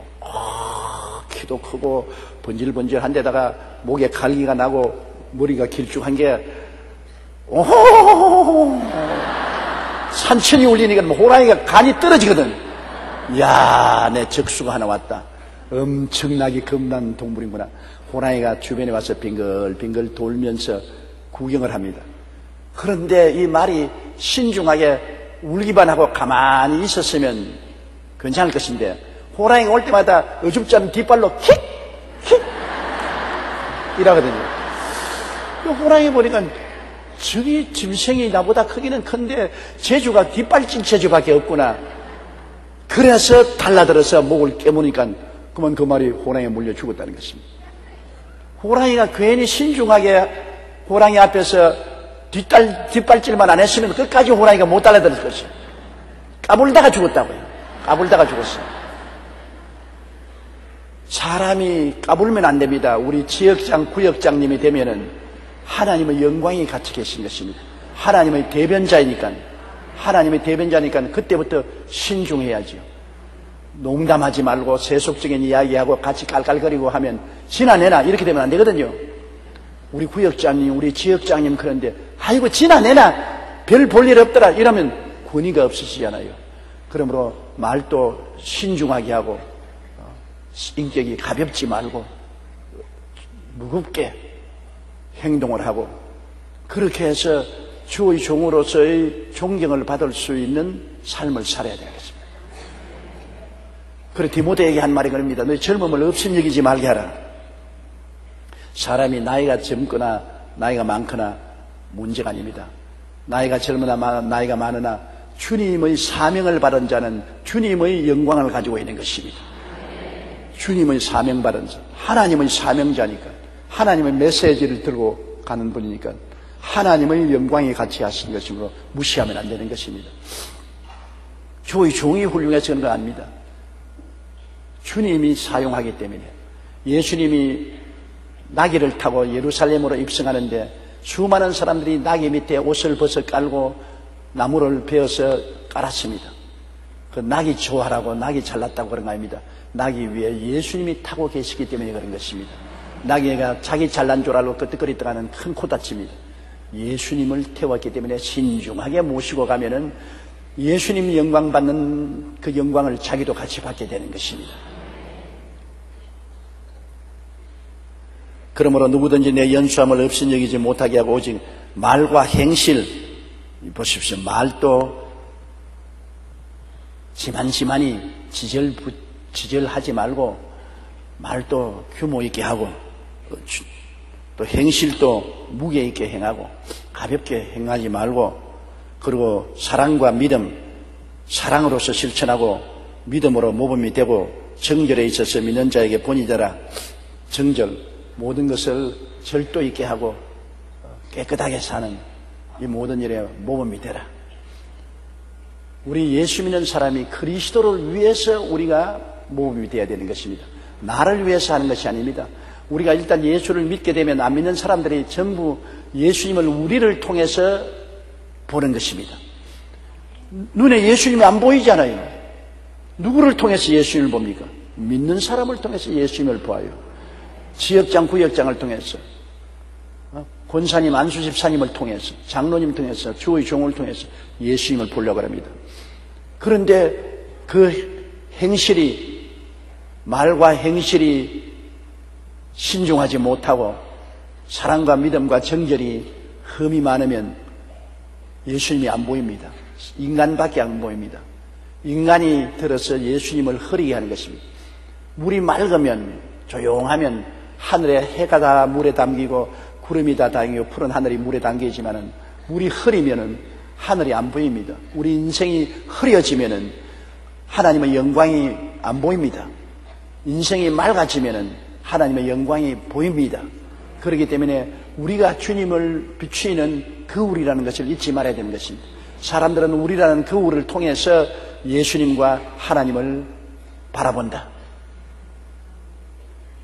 키도 크고 번질번질한 데다가 목에 갈기가 나고 머리가 길쭉한 게 오호호호호호 산천이 울리니까 호랑이가 간이 떨어지거든. 이야, 내 적수가 하나 왔다. 엄청나게 겁난 동물이구나. 호랑이가 주변에 와서 빙글빙글 돌면서 구경을 합니다. 그런데 이 말이 신중하게 울기만 하고 가만히 있었으면 괜찮을 것인데 호랑이가 올 때마다 어줍지 않은 뒷발로 킥! 킥! 이러거든요. 호랑이 보니까 저기 짐승이 나보다 크기는 큰데 제주가 뒷발진 제주밖에 없구나. 그래서 달라들어서 목을 깨무니까 그만 그 말이 호랑이에 물려 죽었다는 것입니다. 호랑이가 괜히 신중하게 호랑이 앞에서 뒷발질만 안 했으면 끝까지 호랑이가 못 달라들을 것이에요. 까불다가 죽었다고요. 까불다가 죽었어요. 사람이 까불면 안 됩니다. 우리 지역장, 구역장님이 되면은 하나님의 영광이 같이 계신 것입니다. 하나님의 대변자이니까, 그때부터 신중해야죠. 농담하지 말고 세속적인 이야기하고 같이 깔깔거리고 하면 지나내나 이렇게 되면 안 되거든요. 우리 구역장님, 우리 지역장님 그런데 아이고 지나내나 별 볼 일 없더라 이러면 권위가 없으시잖아요. 그러므로 말도 신중하게 하고 인격이 가볍지 말고 무겁게 행동을 하고 그렇게 해서 주의 종으로서의 존경을 받을 수 있는 삶을 살아야 되겠습니다. 그래 디모데에게 한 말이 그럽니다. 너희 젊음을 업신여기지 말게 하라. 사람이 나이가 젊거나 나이가 많거나 문제가 아닙니다. 나이가 젊으나 나이가 많으나 주님의 사명을 받은 자는 주님의 영광을 가지고 있는 것입니다. 주님의 사명 받은 자, 하나님의 사명자니까, 하나님의 메시지를 들고 가는 분이니까 하나님의 영광이 같이 하신 것이므로 무시하면 안 되는 것입니다. 주의 종이 훌륭해서 그런 거 아닙니다. 주님이 사용하기 때문에. 예수님이 나귀를 타고 예루살렘으로 입성하는데 수많은 사람들이 나귀 밑에 옷을 벗어 깔고 나무를 베어서 깔았습니다. 그 나귀 좋아하라고 나귀 잘났다고 그런 거 아닙니다. 나귀 위에 예수님이 타고 계시기 때문에 그런 것입니다. 나귀가 자기 잘난 줄 알고 끄떡거리다가는 큰 코다칩니다. 예수님을 태웠기 때문에 신중하게 모시고 가면은 예수님 영광 받는 그 영광을 자기도 같이 받게 되는 것입니다. 그러므로 누구든지 내 연수함을 업신여기지 못하게 하고 오직 말과 행실, 보십시오. 말도 지만지만이 지절하지 말고 말도 규모 있게 하고 또 행실도 무게 있게 행하고 가볍게 행하지 말고 그리고 사랑과 믿음, 사랑으로서 실천하고 믿음으로 모범이 되고 정절에 있어서 믿는 자에게 본이 되라. 정절, 모든 것을 절도 있게 하고 깨끗하게 사는 이 모든 일에 모범이 되라. 우리 예수 믿는 사람이 그리스도를 위해서 우리가 모범이 되어야 되는 것입니다. 나를 위해서 하는 것이 아닙니다. 우리가 일단 예수를 믿게 되면 안 믿는 사람들이 전부 예수님을 우리를 통해서 보는 것입니다. 눈에 예수님이 안 보이잖아요. 누구를 통해서 예수님을 봅니까? 믿는 사람을 통해서 예수님을 보아요. 지역장, 구역장을 통해서, 권사님, 안수집사님을 통해서, 장로님 통해서, 주의 종을 통해서 예수님을 보려고 합니다. 그런데 그 행실이, 말과 행실이 신중하지 못하고 사랑과 믿음과 정절이 흠이 많으면 예수님이 안 보입니다. 인간밖에 안 보입니다. 인간이 들어서 예수님을 흐리게 하는 것입니다. 물이 맑으면, 조용하면 하늘에 해가 다 물에 담기고 구름이 다 담기고 푸른 하늘이 물에 담기지만은 물이 흐리면은 하늘이 안 보입니다. 우리 인생이 흐려지면은 하나님의 영광이 안 보입니다. 인생이 맑아지면은 하나님의 영광이 보입니다. 그렇기 때문에 우리가 주님을 비추이는 거울이라는 것을 잊지 말아야 되는 것입니다. 사람들은 우리라는 거울을 통해서 예수님과 하나님을 바라본다.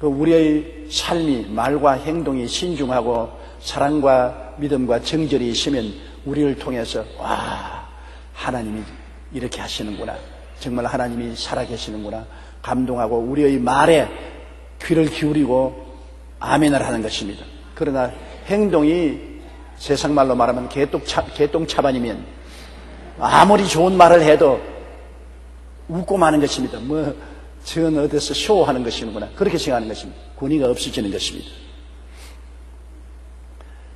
우리의 삶이, 말과 행동이 신중하고 사랑과 믿음과 정절이 있으면 우리를 통해서 와, 하나님이 이렇게 하시는구나, 정말 하나님이 살아계시는구나 감동하고 우리의 말에 귀를 기울이고 아멘을 하는 것입니다. 그러나 행동이 세상 말로 말하면 개똥차반이면 아무리 좋은 말을 해도 웃고 마는 것입니다. 전 어디서 쇼하는 것이구나, 그렇게 생각하는 것입니다. 권위가 없어지는 것입니다.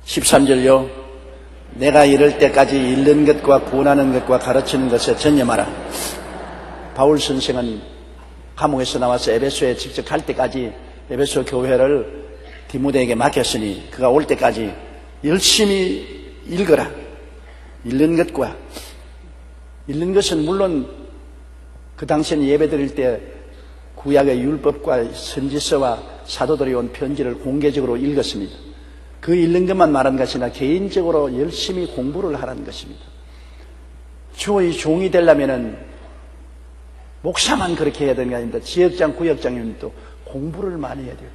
13절요. 내가 이럴 때까지 읽는 것과 구원하는 것과 가르치는 것에 전념하라. 바울 선생은 감옥에서 나와서 에베소에 직접 갈 때까지 에베소 교회를 디모데에게 맡겼으니 그가 올 때까지 열심히 읽어라. 읽는 것과, 읽는 것은 물론 그 당시에는 예배 드릴 때 구약의 율법과 선지서와 사도들이 온 편지를 공개적으로 읽었습니다. 그 읽는 것만 말하는 것이 아니라 개인적으로 열심히 공부를 하라는 것입니다. 주의 종이 되려면은 목사만 그렇게 해야 되는 게 아닙니다. 지역장, 구역장님도 공부를 많이 해야 돼요.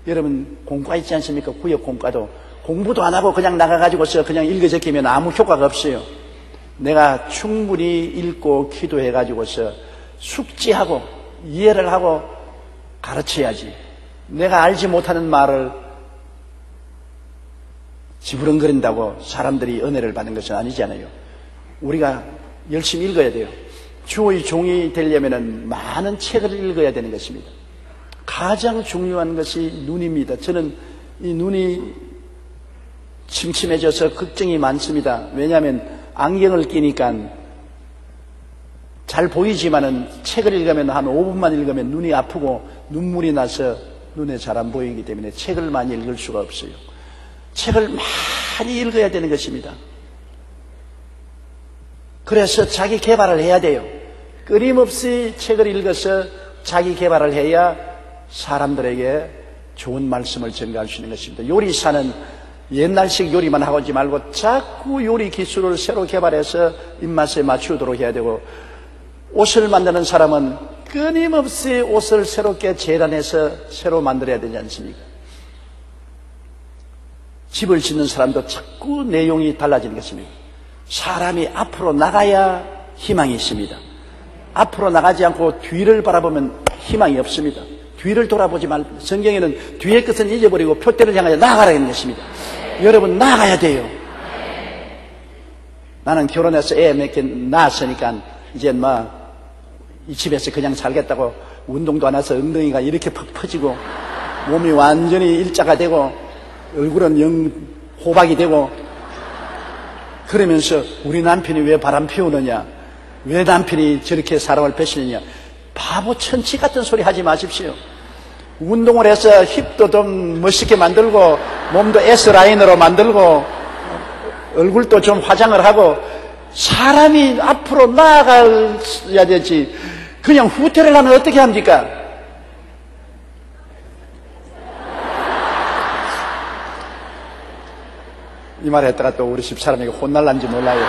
여러분 공과 있지 않습니까? 구역 공과도 공부도 안 하고 그냥 나가가지고서 그냥 읽어 적히면 아무 효과가 없어요. 내가 충분히 읽고 기도해가지고서 숙지하고 이해를 하고 가르쳐야지. 내가 알지 못하는 말을 지부렁거린다고 사람들이 은혜를 받는 것은 아니잖아요. 우리가 열심히 읽어야 돼요. 주의 종이 되려면 많은 책을 읽어야 되는 것입니다. 가장 중요한 것이 눈입니다. 저는 이 눈이 침침해져서 걱정이 많습니다. 왜냐하면 안경을 끼니까 잘 보이지만은 책을 읽으면 한 5분만 읽으면 눈이 아프고 눈물이 나서 눈에 잘 안 보이기 때문에 책을 많이 읽을 수가 없어요. 책을 많이 읽어야 되는 것입니다. 그래서 자기 개발을 해야 돼요. 끊임없이 책을 읽어서 자기 개발을 해야 사람들에게 좋은 말씀을 전가할 수 있는 것입니다. 요리사는 옛날식 요리만 하지 말고 자꾸 요리 기술을 새로 개발해서 입맛에 맞추도록 해야 되고, 옷을 만드는 사람은 끊임없이 옷을 새롭게 재단해서 새로 만들어야 되지 않습니까? 집을 짓는 사람도 자꾸 내용이 달라지는 것입니다. 사람이 앞으로 나가야 희망이 있습니다. 앞으로 나가지 않고 뒤를 바라보면 희망이 없습니다. 뒤를 돌아보지 말고, 성경에는 뒤의 것은 잊어버리고 표대를 향하여 나아가라는 것입니다. 여러분, 나아가야 돼요. 나는 결혼해서 애 몇 개 낳았으니까 이제 이 집에서 그냥 살겠다고 운동도 안 해서 엉덩이가 이렇게 퍽 퍼지고 몸이 완전히 일자가 되고 얼굴은 영 호박이 되고, 그러면서 우리 남편이 왜 바람 피우느냐, 왜 남편이 저렇게 사람을 배시느냐, 바보 천치 같은 소리 하지 마십시오. 운동을 해서 힙도 좀 멋있게 만들고 몸도 S라인으로 만들고 얼굴도 좀 화장을 하고 사람이 앞으로 나아가야 되지, 그냥 후퇴를 하면 어떻게 합니까? 이 말 했다가 또 우리 집사람에게 혼날란지 몰라요.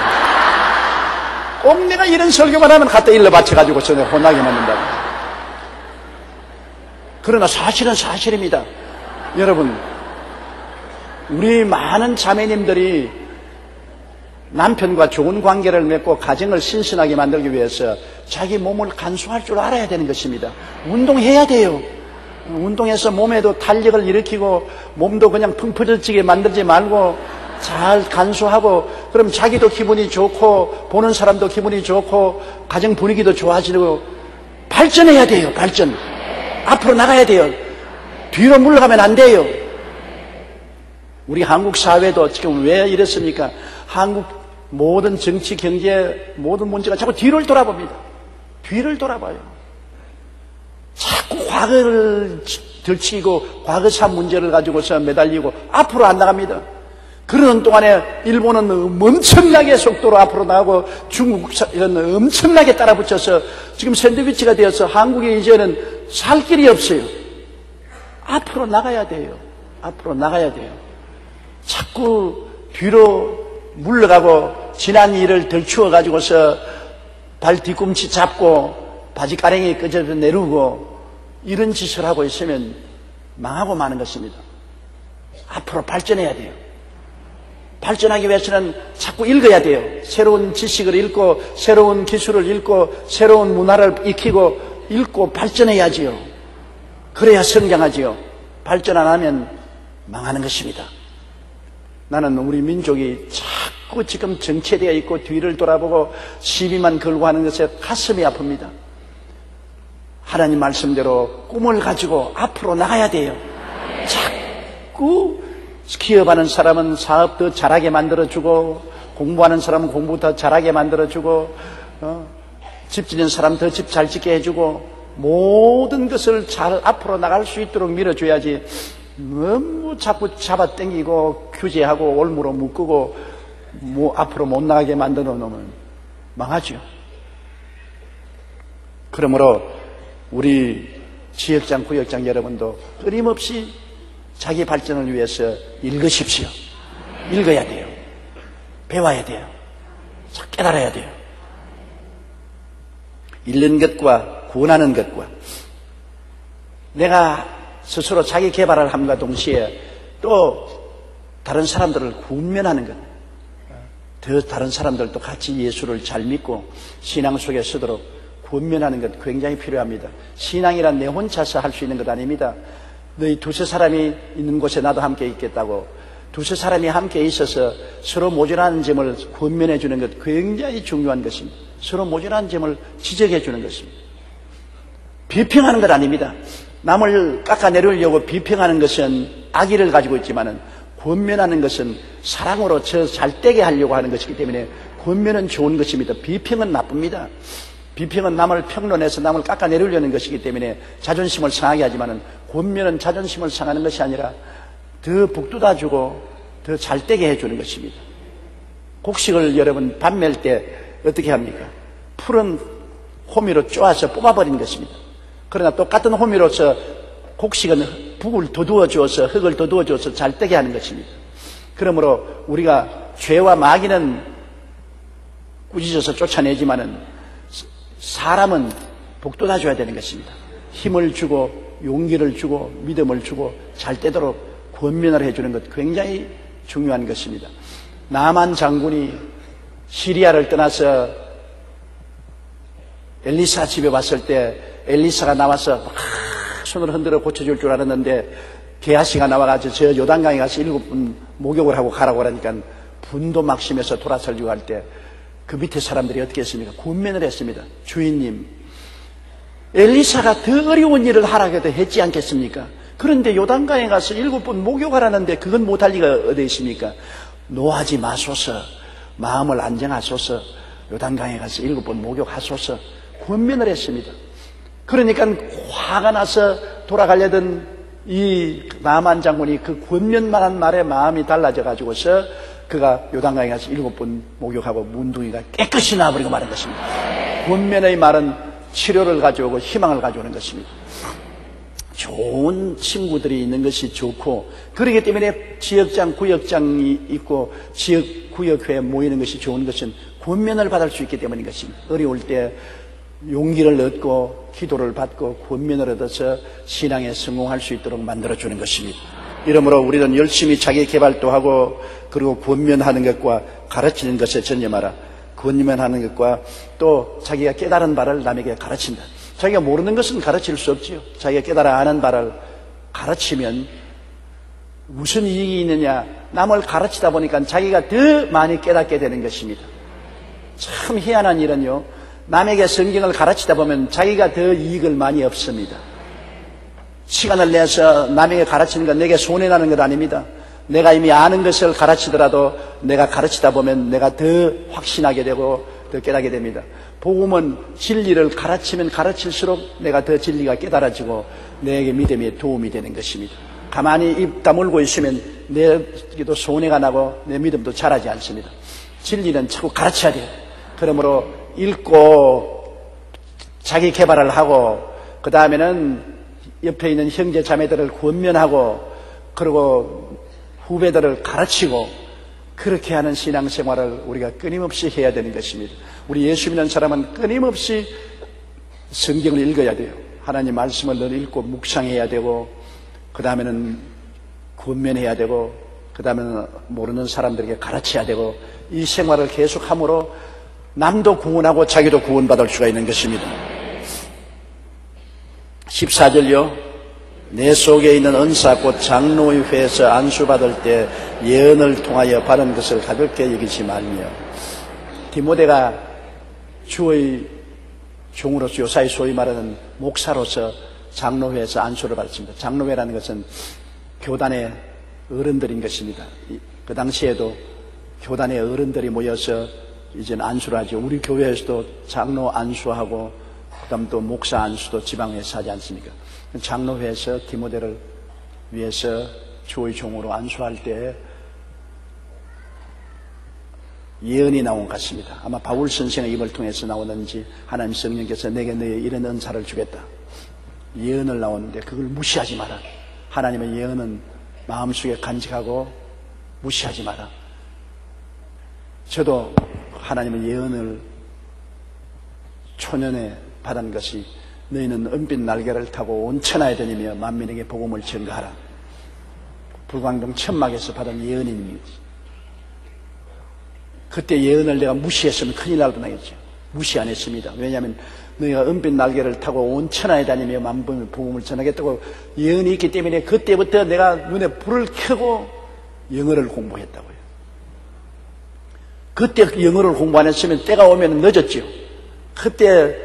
꼭 내가 이런 설교만 하면 갖다 일러 바쳐가지고 전에 혼나게 만든다고. 그러나 사실은 사실입니다. 여러분, 우리 많은 자매님들이 남편과 좋은 관계를 맺고 가정을 신선하게 만들기 위해서 자기 몸을 간수할 줄 알아야 되는 것입니다. 운동해야 돼요. 운동해서 몸에도 탄력을 일으키고 몸도 그냥 펑퍼져지게 만들지 말고 잘 간수하고, 그럼 자기도 기분이 좋고 보는 사람도 기분이 좋고 가정 분위기도 좋아지고 발전해야 돼요. 발전. 앞으로 나가야 돼요. 뒤로 물러가면 안 돼요. 우리 한국 사회도 지금 왜 이렇습니까? 한국 모든 정치, 경제, 모든 문제가 자꾸 뒤를 돌아봅니다. 뒤를 돌아봐요. 자꾸 과거를 들치고 과거사 문제를 가지고서 매달리고 앞으로 안 나갑니다. 그러는 동안에 일본은 엄청나게 속도로 앞으로 나가고 중국은 엄청나게 따라붙여서 지금 샌드위치가 되어서 한국에 이제는 살 길이 없어요. 앞으로 나가야 돼요. 앞으로 나가야 돼요. 자꾸 뒤로 물러가고 지난 일을 덜추어 가지고서 발 뒤꿈치 잡고 바지가랭이 끄집어 내리고 이런 짓을 하고 있으면 망하고 마는 것입니다. 앞으로 발전해야 돼요. 발전하기 위해서는 자꾸 읽어야 돼요. 새로운 지식을 읽고 새로운 기술을 읽고 새로운 문화를 익히고 읽고 발전해야지요. 그래야 성장하지요. 발전 안 하면 망하는 것입니다. 나는 우리 민족이 자꾸 지금 정체되어 있고 뒤를 돌아보고 시비만 걸고 하는 것에 가슴이 아픕니다. 하나님 말씀대로 꿈을 가지고 앞으로 나가야 돼요. 자꾸 기업하는 사람은 사업 더 잘하게 만들어주고, 공부하는 사람은 공부 더 잘하게 만들어주고, 집 짓는 사람 더 집 잘 짓게 해주고, 모든 것을 잘 앞으로 나갈 수 있도록 밀어줘야지, 너무 자꾸 잡아당기고 규제하고 올무로 묶고 앞으로 못 나가게 만들어 놓으면 망하죠. 그러므로 우리 지역장, 구역장 여러분도 끊임없이 자기 발전을 위해서 읽으십시오. 읽어야 돼요. 배워야 돼요. 깨달아야 돼요. 읽는 것과 구원하는 것과 내가 스스로 자기 개발을 함과 동시에 또 다른 사람들을 군면하는 것, 더 다른 사람들도 같이 예수를 잘 믿고 신앙 속에 서도록 군면하는 것 굉장히 필요합니다. 신앙이란 내 혼자서 할 수 있는 것 아닙니다. 너희 두세 사람이 있는 곳에 나도 함께 있겠다고 두세 사람이 함께 있어서 서로 모자라는 점을 권면해 주는 것 굉장히 중요한 것입니다. 서로 모자라는 점을 지적해 주는 것입니다. 비평하는 것 아닙니다. 남을 깎아내리려고 비평하는 것은 악의를 가지고 있지만은 권면하는 것은 사랑으로 저 잘되게 하려고 하는 것이기 때문에 권면은 좋은 것입니다. 비평은 나쁩니다. 비평은 남을 평론해서 남을 깎아내리려는 것이기 때문에 자존심을 상하게 하지만은 권면은 자존심을 상하는 것이 아니라 더 북돋아주고 더 잘되게 해주는 것입니다. 곡식을 여러분 밥 멜 때 어떻게 합니까? 푸른 호미로 쪼아서 뽑아버리는 것입니다. 그러나 똑같은 호미로서 곡식은 북을 더두어 주어서 흙을 더두어 주어서 잘되게 하는 것입니다. 그러므로 우리가 죄와 마귀는 꾸짖어서 쫓아내지만은 사람은 북돋아 줘야 되는 것입니다. 힘을 주고 용기를 주고 믿음을 주고 잘되도록 권면을 해주는 것 굉장히 중요한 것입니다. 나만 장군이 시리아를 떠나서 엘리사 집에 왔을 때 엘리사가 나와서 막 손을 흔들어 고쳐줄 줄 알았는데 게하시가 나와가지고 저 요단강에 가서 7번 목욕을 하고 가라고 하니까 분도 막심해서 돌아서려고 할 때 그 밑에 사람들이 어떻게 했습니까? 권면을 했습니다. 주인님, 엘리사가 더 어려운 일을 하라고 했지 않겠습니까? 그런데 요단강에 가서 7번 목욕하라는데 그건 못할 리가 어디 있습니까? 노하지 마소서, 마음을 안정하소서, 요단강에 가서 7번 목욕하소서 권면을 했습니다. 그러니까 화가 나서 돌아가려던 이 나만 장군이 그 권면만한 말에 마음이 달라져 가지고서 그가 요단강에 가서 7번 목욕하고 문둥이가 깨끗이 나와버리고 마는 것입니다. 권면의 말은 치료를 가져오고 희망을 가져오는 것입니다. 좋은 친구들이 있는 것이 좋고, 그렇기 때문에 지역장, 구역장이 있고 지역, 구역회에 모이는 것이 좋은 것은 권면을 받을 수 있기 때문인 것입니다. 어려울 때 용기를 얻고 기도를 받고 권면을 얻어서 신앙에 성공할 수 있도록 만들어주는 것입니다. 이러므로 우리는 열심히 자기 개발도 하고 그리고 권면하는 것과 가르치는 것에 전념하라. 권면하는 것과 또 자기가 깨달은 바를 남에게 가르친다. 자기가 모르는 것은 가르칠 수 없지요. 자기가 깨달아 아는 바를 가르치면 무슨 이익이 있느냐? 남을 가르치다 보니까 자기가 더 많이 깨닫게 되는 것입니다. 참 희한한 일은요, 남에게 성경을 가르치다 보면 자기가 더 이익을 많이 얻습니다. 시간을 내서 남에게 가르치는 건 내게 손해나는 것 아닙니다. 내가 이미 아는 것을 가르치더라도 내가 가르치다 보면 내가 더 확신하게 되고 더 깨닫게 됩니다. 복음은 진리를 가르치면 가르칠수록 내가 더 진리가 깨달아지고 내게 믿음에 도움이 되는 것입니다. 가만히 입 다물고 있으면 내게도 손해가 나고 내 믿음도 자라지 않습니다. 진리는 자꾸 가르쳐야 돼요. 그러므로 읽고 자기 개발을 하고 그 다음에는 옆에 있는 형제 자매들을 권면하고 그리고 후배들을 가르치고 그렇게 하는 신앙생활을 우리가 끊임없이 해야 되는 것입니다. 우리 예수 믿는 사람은 끊임없이 성경을 읽어야 돼요. 하나님 말씀을 늘 읽고 묵상해야 되고 그 다음에는 권면해야 되고 그 다음에는 모르는 사람들에게 가르쳐야 되고 이 생활을 계속함으로 남도 구원하고 자기도 구원받을 수가 있는 것입니다. 14절요. 내 속에 있는 은사 곧 장로의 회에서 안수받을 때 예언을 통하여 받은 것을 가볍게 여기지 말며. 디모데가 주의 종으로서 요사이 소위 말하는 목사로서 장로회에서 안수를 받았습니다. 장로회라는 것은 교단의 어른들인 것입니다. 그 당시에도 교단의 어른들이 모여서 이제는 안수를 하죠. 우리 교회에서도 장로 안수하고 그다음 또 목사 안수도 지방에서 하지 않습니까? 장로회에서 디모데를 위해서 주의 종으로 안수할 때 예언이 나온 것 같습니다. 아마 바울 선생의 입을 통해서 나오는지 하나님 성령께서 내게 너의 이런 은사를 주겠다. 예언을 나오는데 그걸 무시하지 마라. 하나님의 예언은 마음속에 간직하고 무시하지 마라. 저도 하나님의 예언을 초년에 받은 것이 너희는 은빛 날개를 타고 온 천하에 다니며 만민에게 복음을 전가하라. 불광동 천막에서 받은 예언입니다. 그때 예언을 내가 무시했으면 큰일 날 뻔하겠죠. 무시 안 했습니다. 왜냐하면 너희가 은빛 날개를 타고 온 천하에 다니며 만민에게 복음을 전하겠다고 예언이 있기 때문에 그때부터 내가 눈에 불을 켜고 영어를 공부했다고요. 그때 영어를 공부 안 했으면 때가 오면 늦었죠. 그때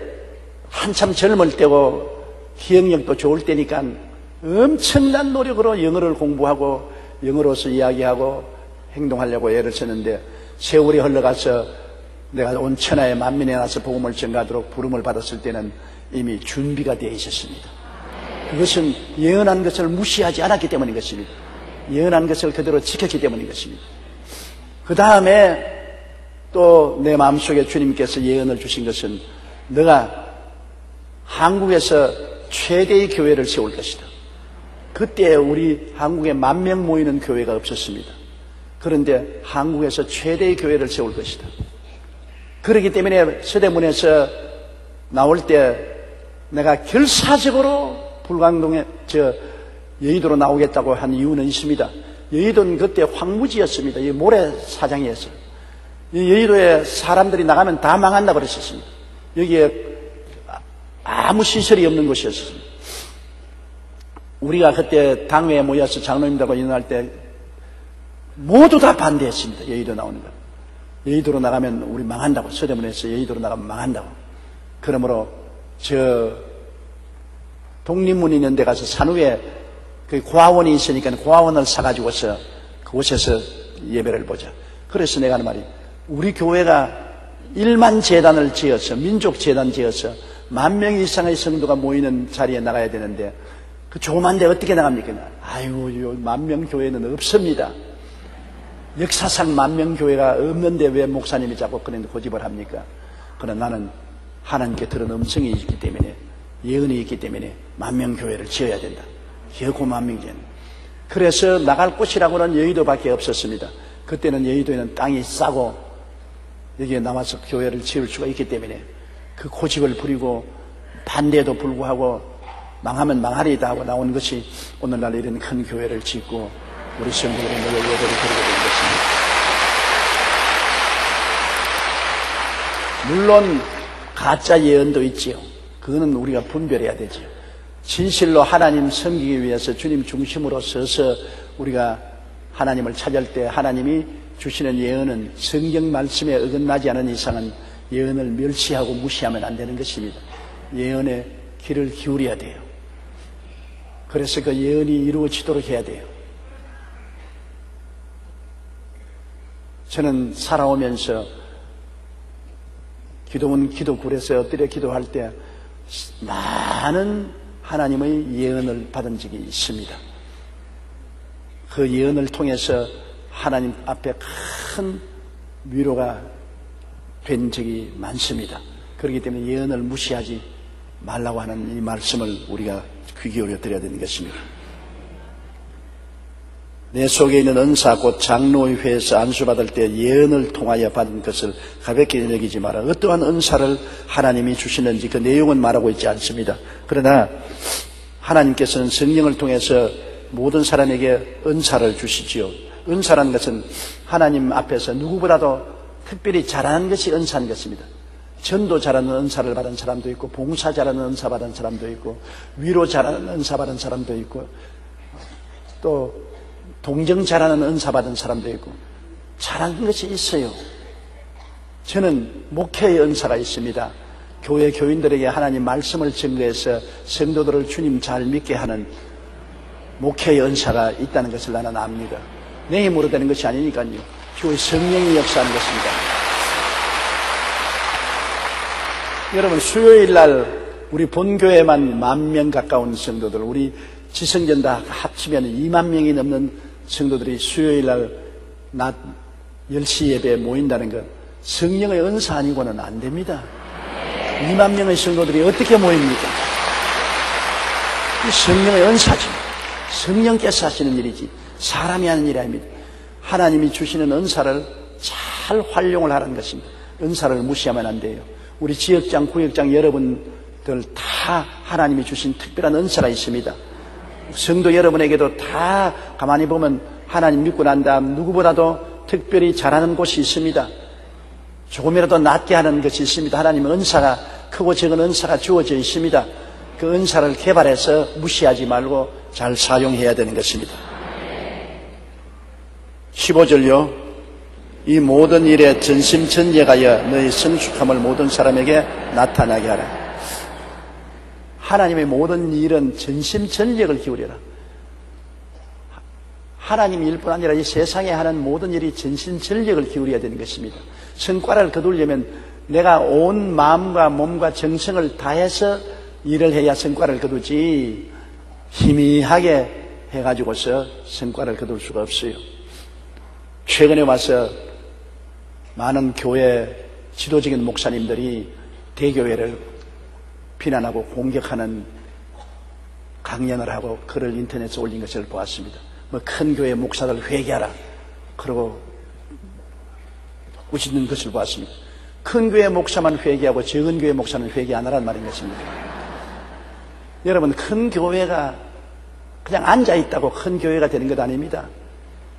한참 젊을 때고 기억력도 좋을 때니까 엄청난 노력으로 영어를 공부하고 영어로서 이야기하고 행동하려고 애를 썼는데 세월이 흘러가서 내가 온 천하의 만민에 나서 복음을 전가하도록 부름을 받았을 때는 이미 준비가 되어 있었습니다. 그것은 예언한 것을 무시하지 않았기 때문인 것입니다. 예언한 것을 그대로 지켰기 때문인 것입니다. 그 다음에 또 내 마음속에 주님께서 예언을 주신 것은 너가 한국에서 최대의 교회를 세울 것이다. 그때 우리 한국에 10,000명 모이는 교회가 없었습니다. 그런데 한국에서 최대의 교회를 세울 것이다. 그렇기 때문에 서대문에서 나올 때 내가 결사적으로 불광동에 여의도로 나오겠다고 한 이유는 있습니다. 여의도는 그때 황무지였습니다. 이 모래사장이었어요. 이 여의도에 사람들이 나가면 다 망한다 그랬었습니다. 여기에 아무 시설이 없는 곳이었습니다. 우리가 그때 당회에 모여서 장로님들하고 인원할 때 모두 다 반대했습니다. 여의도 나오는 거. 여의도로 나가면 우리 망한다고. 서대문에서 여의도로 나가면 망한다고. 그러므로 독립문 있는 데 가서 산 위에 그 고아원이 있으니까 고아원을 사가지고서 그곳에서 예배를 보자. 그래서 내가 하는 말이 우리 교회가 1만 재단을 지어서 민족 재단 지어서 10,000명 이상의 성도가 모이는 자리에 나가야 되는데 그 조그만 데 어떻게 나갑니까? 아이고 10,000명 교회는 없습니다. 역사상 10,000명 교회가 없는데 왜 목사님이 자꾸 그런 고집을 합니까? 그러나 나는 하나님께 들은 음성이 있기 때문에 예언이 있기 때문에 10,000명 교회를 지어야 된다. 겨우 10,000명 교회는. 그래서 나갈 곳이라고는 여의도밖에 없었습니다. 그때는 여의도에는 땅이 싸고 여기에 남아서 교회를 지을 수가 있기 때문에 그 고집을 부리고 반대에도 불구하고 망하면 망하리다 하고 나온 것이 오늘날 이런 큰 교회를 짓고 우리 성도들의 예배를 드리게 된 것입니다. 물론 가짜 예언도 있지요. 그거는 우리가 분별해야 되죠. 진실로 하나님 섬기기 위해서 주님 중심으로 서서 우리가 하나님을 찾을 때 하나님이 주시는 예언은 성경 말씀에 어긋나지 않은 이상은 예언을 멸시하고 무시하면 안 되는 것입니다. 예언에 귀를 기울여야 돼요. 그래서 그 예언이 이루어지도록 해야 돼요. 저는 살아오면서 기도문 기도굴에서 엎드려 기도할 때 많은 하나님의 예언을 받은 적이 있습니다. 그 예언을 통해서 하나님 앞에 큰 위로가 된 적이 많습니다. 그렇기 때문에 예언을 무시하지 말라고 하는 이 말씀을 우리가 귀 기울여 드려야 되는 것입니다. 내 속에 있는 은사 곧 장로의 회에서 안수받을 때 예언을 통하여 받은 것을 가볍게 여기지 마라. 어떠한 은사를 하나님이 주시는지 그 내용은 말하고 있지 않습니다. 그러나 하나님께서는 성령을 통해서 모든 사람에게 은사를 주시지요. 은사라는 것은 하나님 앞에서 누구보다도 특별히 잘하는 것이 은사인 것입니다. 전도 잘하는 은사를 받은 사람도 있고 봉사 잘하는 은사 받은 사람도 있고 위로 잘하는 은사 받은 사람도 있고 또 동정 잘하는 은사 받은 사람도 있고 잘하는 것이 있어요. 저는 목회의 은사가 있습니다. 교회 교인들에게 하나님 말씀을 증거해서 성도들을 주님 잘 믿게 하는 목회의 은사가 있다는 것을 나는 압니다. 내 힘으로 되는 것이 아니니까요. 주의 성령이 역사하는 것입니다. 여러분 수요일 날 우리 본교회만 10,000명 가까운 성도들, 우리 지성전 다 합치면 20,000명이 넘는 성도들이 수요일 날 낮 10시 예배에 모인다는 것, 성령의 은사 아니고는 안 됩니다. 20,000명의 성도들이 어떻게 모입니까? 이 성령의 은사지. 성령께서 하시는 일이지 사람이 하는 일이 아닙니다. 하나님이 주시는 은사를 잘 활용을 하라는 것입니다. 은사를 무시하면 안 돼요. 우리 지역장, 구역장 여러분들 다 하나님이 주신 특별한 은사가 있습니다. 성도 여러분에게도 다 가만히 보면 하나님 믿고 난 다음 누구보다도 특별히 잘하는 곳이 있습니다. 조금이라도 낫게 하는 것이 있습니다. 하나님의 은사가 크고 적은 은사가 주어져 있습니다. 그 은사를 개발해서 무시하지 말고 잘 사용해야 되는 것입니다. 15절요. 이 모든 일에 전심전력하여 너희 성숙함을 모든 사람에게 나타나게 하라. 하나님의 모든 일은 전심전력을 기울여라. 하나님 일뿐 아니라 이 세상에 하는 모든 일이 전심전력을 기울여야 되는 것입니다. 성과를 거두려면 내가 온 마음과 몸과 정성을 다해서 일을 해야 성과를 거두지, 희미하게 해가지고서 성과를 거둘 수가 없어요. 최근에 와서 많은 교회 지도적인 목사님들이 대교회를 비난하고 공격하는 강연을 하고 글을 인터넷에 올린 것을 보았습니다. 뭐 큰 교회 목사들 회개하라 그러고 우시는 것을 보았습니다. 큰 교회 목사만 회개하고 적은 교회 목사는 회개 안 하라는 말인 것입니다. 여러분, 큰 교회가 그냥 앉아있다고 큰 교회가 되는 것 아닙니다.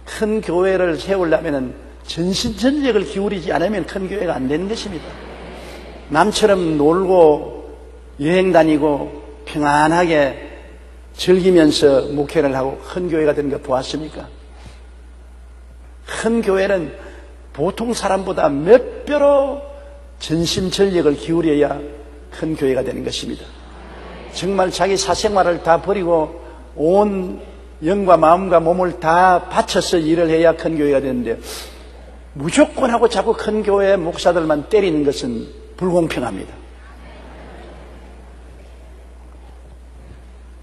큰 교회를 세우려면 전심전력을 기울이지 않으면 큰 교회가 안 되는 것입니다. 남처럼 놀고 여행 다니고 평안하게 즐기면서 목회를 하고 큰 교회가 되는 거 보았습니까? 큰 교회는 보통 사람보다 몇 배로 전심전력을 기울여야 큰 교회가 되는 것입니다. 정말 자기 사생활을 다 버리고 온 영과 마음과 몸을 다 바쳐서 일을 해야 큰 교회가 되는데, 무조건 하고 자꾸 큰 교회 목사들만 때리는 것은 불공평합니다.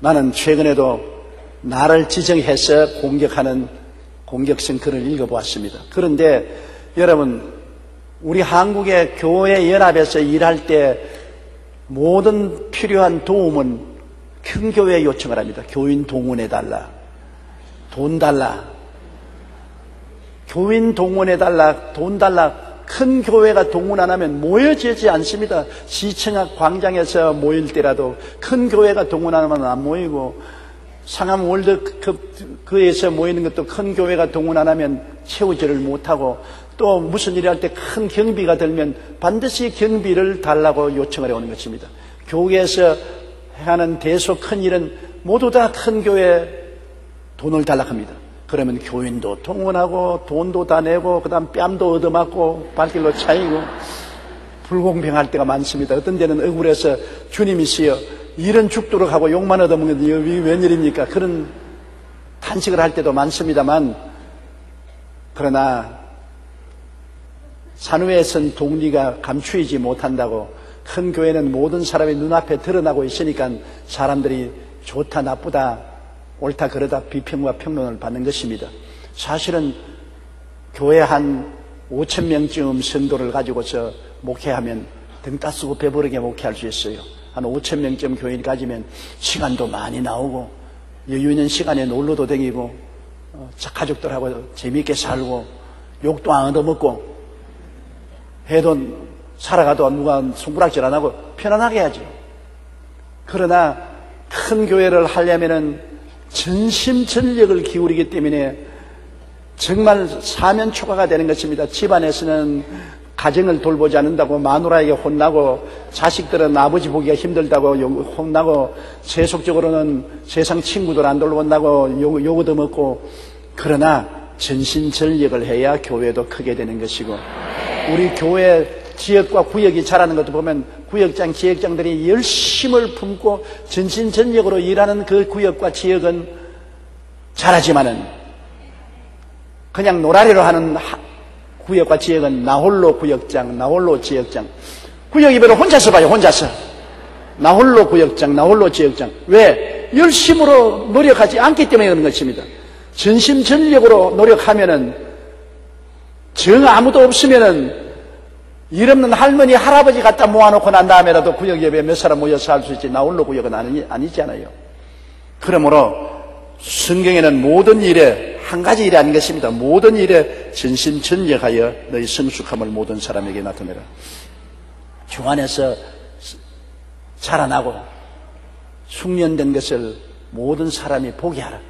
나는 최근에도 나를 지정해서 공격하는 공격성 글을 읽어보았습니다. 그런데 여러분, 우리 한국의 교회 연합에서 일할 때 모든 필요한 도움은 큰 교회에 요청을 합니다. 교인 동원해달라, 돈 달라, 교인 동원해달라, 돈 달라. 큰 교회가 동원 안 하면 모여지지 않습니다. 시청 앞 광장에서 모일 때라도 큰 교회가 동원 안 하면 안 모이고, 상암 월드컵에서 모이는 것도 큰 교회가 동원 안 하면 채우지를 못하고, 또 무슨 일을 할 때 큰 경비가 들면 반드시 경비를 달라고 요청을 해오는 것입니다. 교회에서 하는 대소 큰 일은 모두 다 큰 교회에 돈을 달라고 합니다. 그러면 교인도 동원하고 돈도 다 내고 그다음 뺨도 얻어맞고 발길로 차이고 불공평할 때가 많습니다. 어떤 데는 억울해서 주님이시여 일은 죽도록 하고 욕만 얻어먹는 게 웬일입니까? 그런 탄식을 할 때도 많습니다만, 그러나 산후에 선 동리가 감추이지 못한다고 큰 교회는 모든 사람의 눈앞에 드러나고 있으니까 사람들이 좋다 나쁘다 옳다 그러다 비평과 평론을 받는 것입니다. 사실은 교회 한 5,000명쯤 성도를 가지고서 목회하면 등 따쓰고 배부르게 목회할 수 있어요. 한 5,000명쯤 교인이 가지면 시간도 많이 나오고 여유 있는 시간에 놀러도 다니고 가족들하고 재미있게 살고 욕도 안 얻어먹고 해도 살아가도 누가 손가락질 안 하고 편안하게 하죠. 그러나 큰 교회를 하려면은 전심전력을 기울이기 때문에 정말 사면초가가 되는 것입니다. 집안에서는 가정을 돌보지 않는다고 마누라에게 혼나고, 자식들은 아버지 보기가 힘들다고 혼나고, 세속적으로는 세상 친구들 안 돌본다고 욕 얻어먹고, 그러나 전심전력을 해야 교회도 크게 되는 것이고, 우리 교회 지역과 구역이 자라는 것도 보면 구역장, 지역장들이 열심을 품고 전심전력으로 일하는 그 구역과 지역은 자라지만은 그냥 노라리로 하는 구역과 지역은 나홀로 구역장, 나홀로 지역장. 구역이별로 혼자서 봐요, 혼자서. 나홀로 구역장, 나홀로 지역장. 왜? 열심으로 노력하지 않기 때문에 그런 것입니다. 전심전력으로 노력하면은, 정 아무도 없으면은 일 없는 할머니, 할아버지 갖다 모아놓고 난 다음에라도 구역 예배에 몇 사람 모여서 할 수 있지, 나홀로 구역은 아니잖아요. 그러므로 성경에는 모든 일에, 한 가지 일이 아닌 것입니다. 모든 일에 전심전력하여 너희 성숙함을 모든 사람에게 나타내라. 주 안에서 자라나고 숙련된 것을 모든 사람이 보게 하라.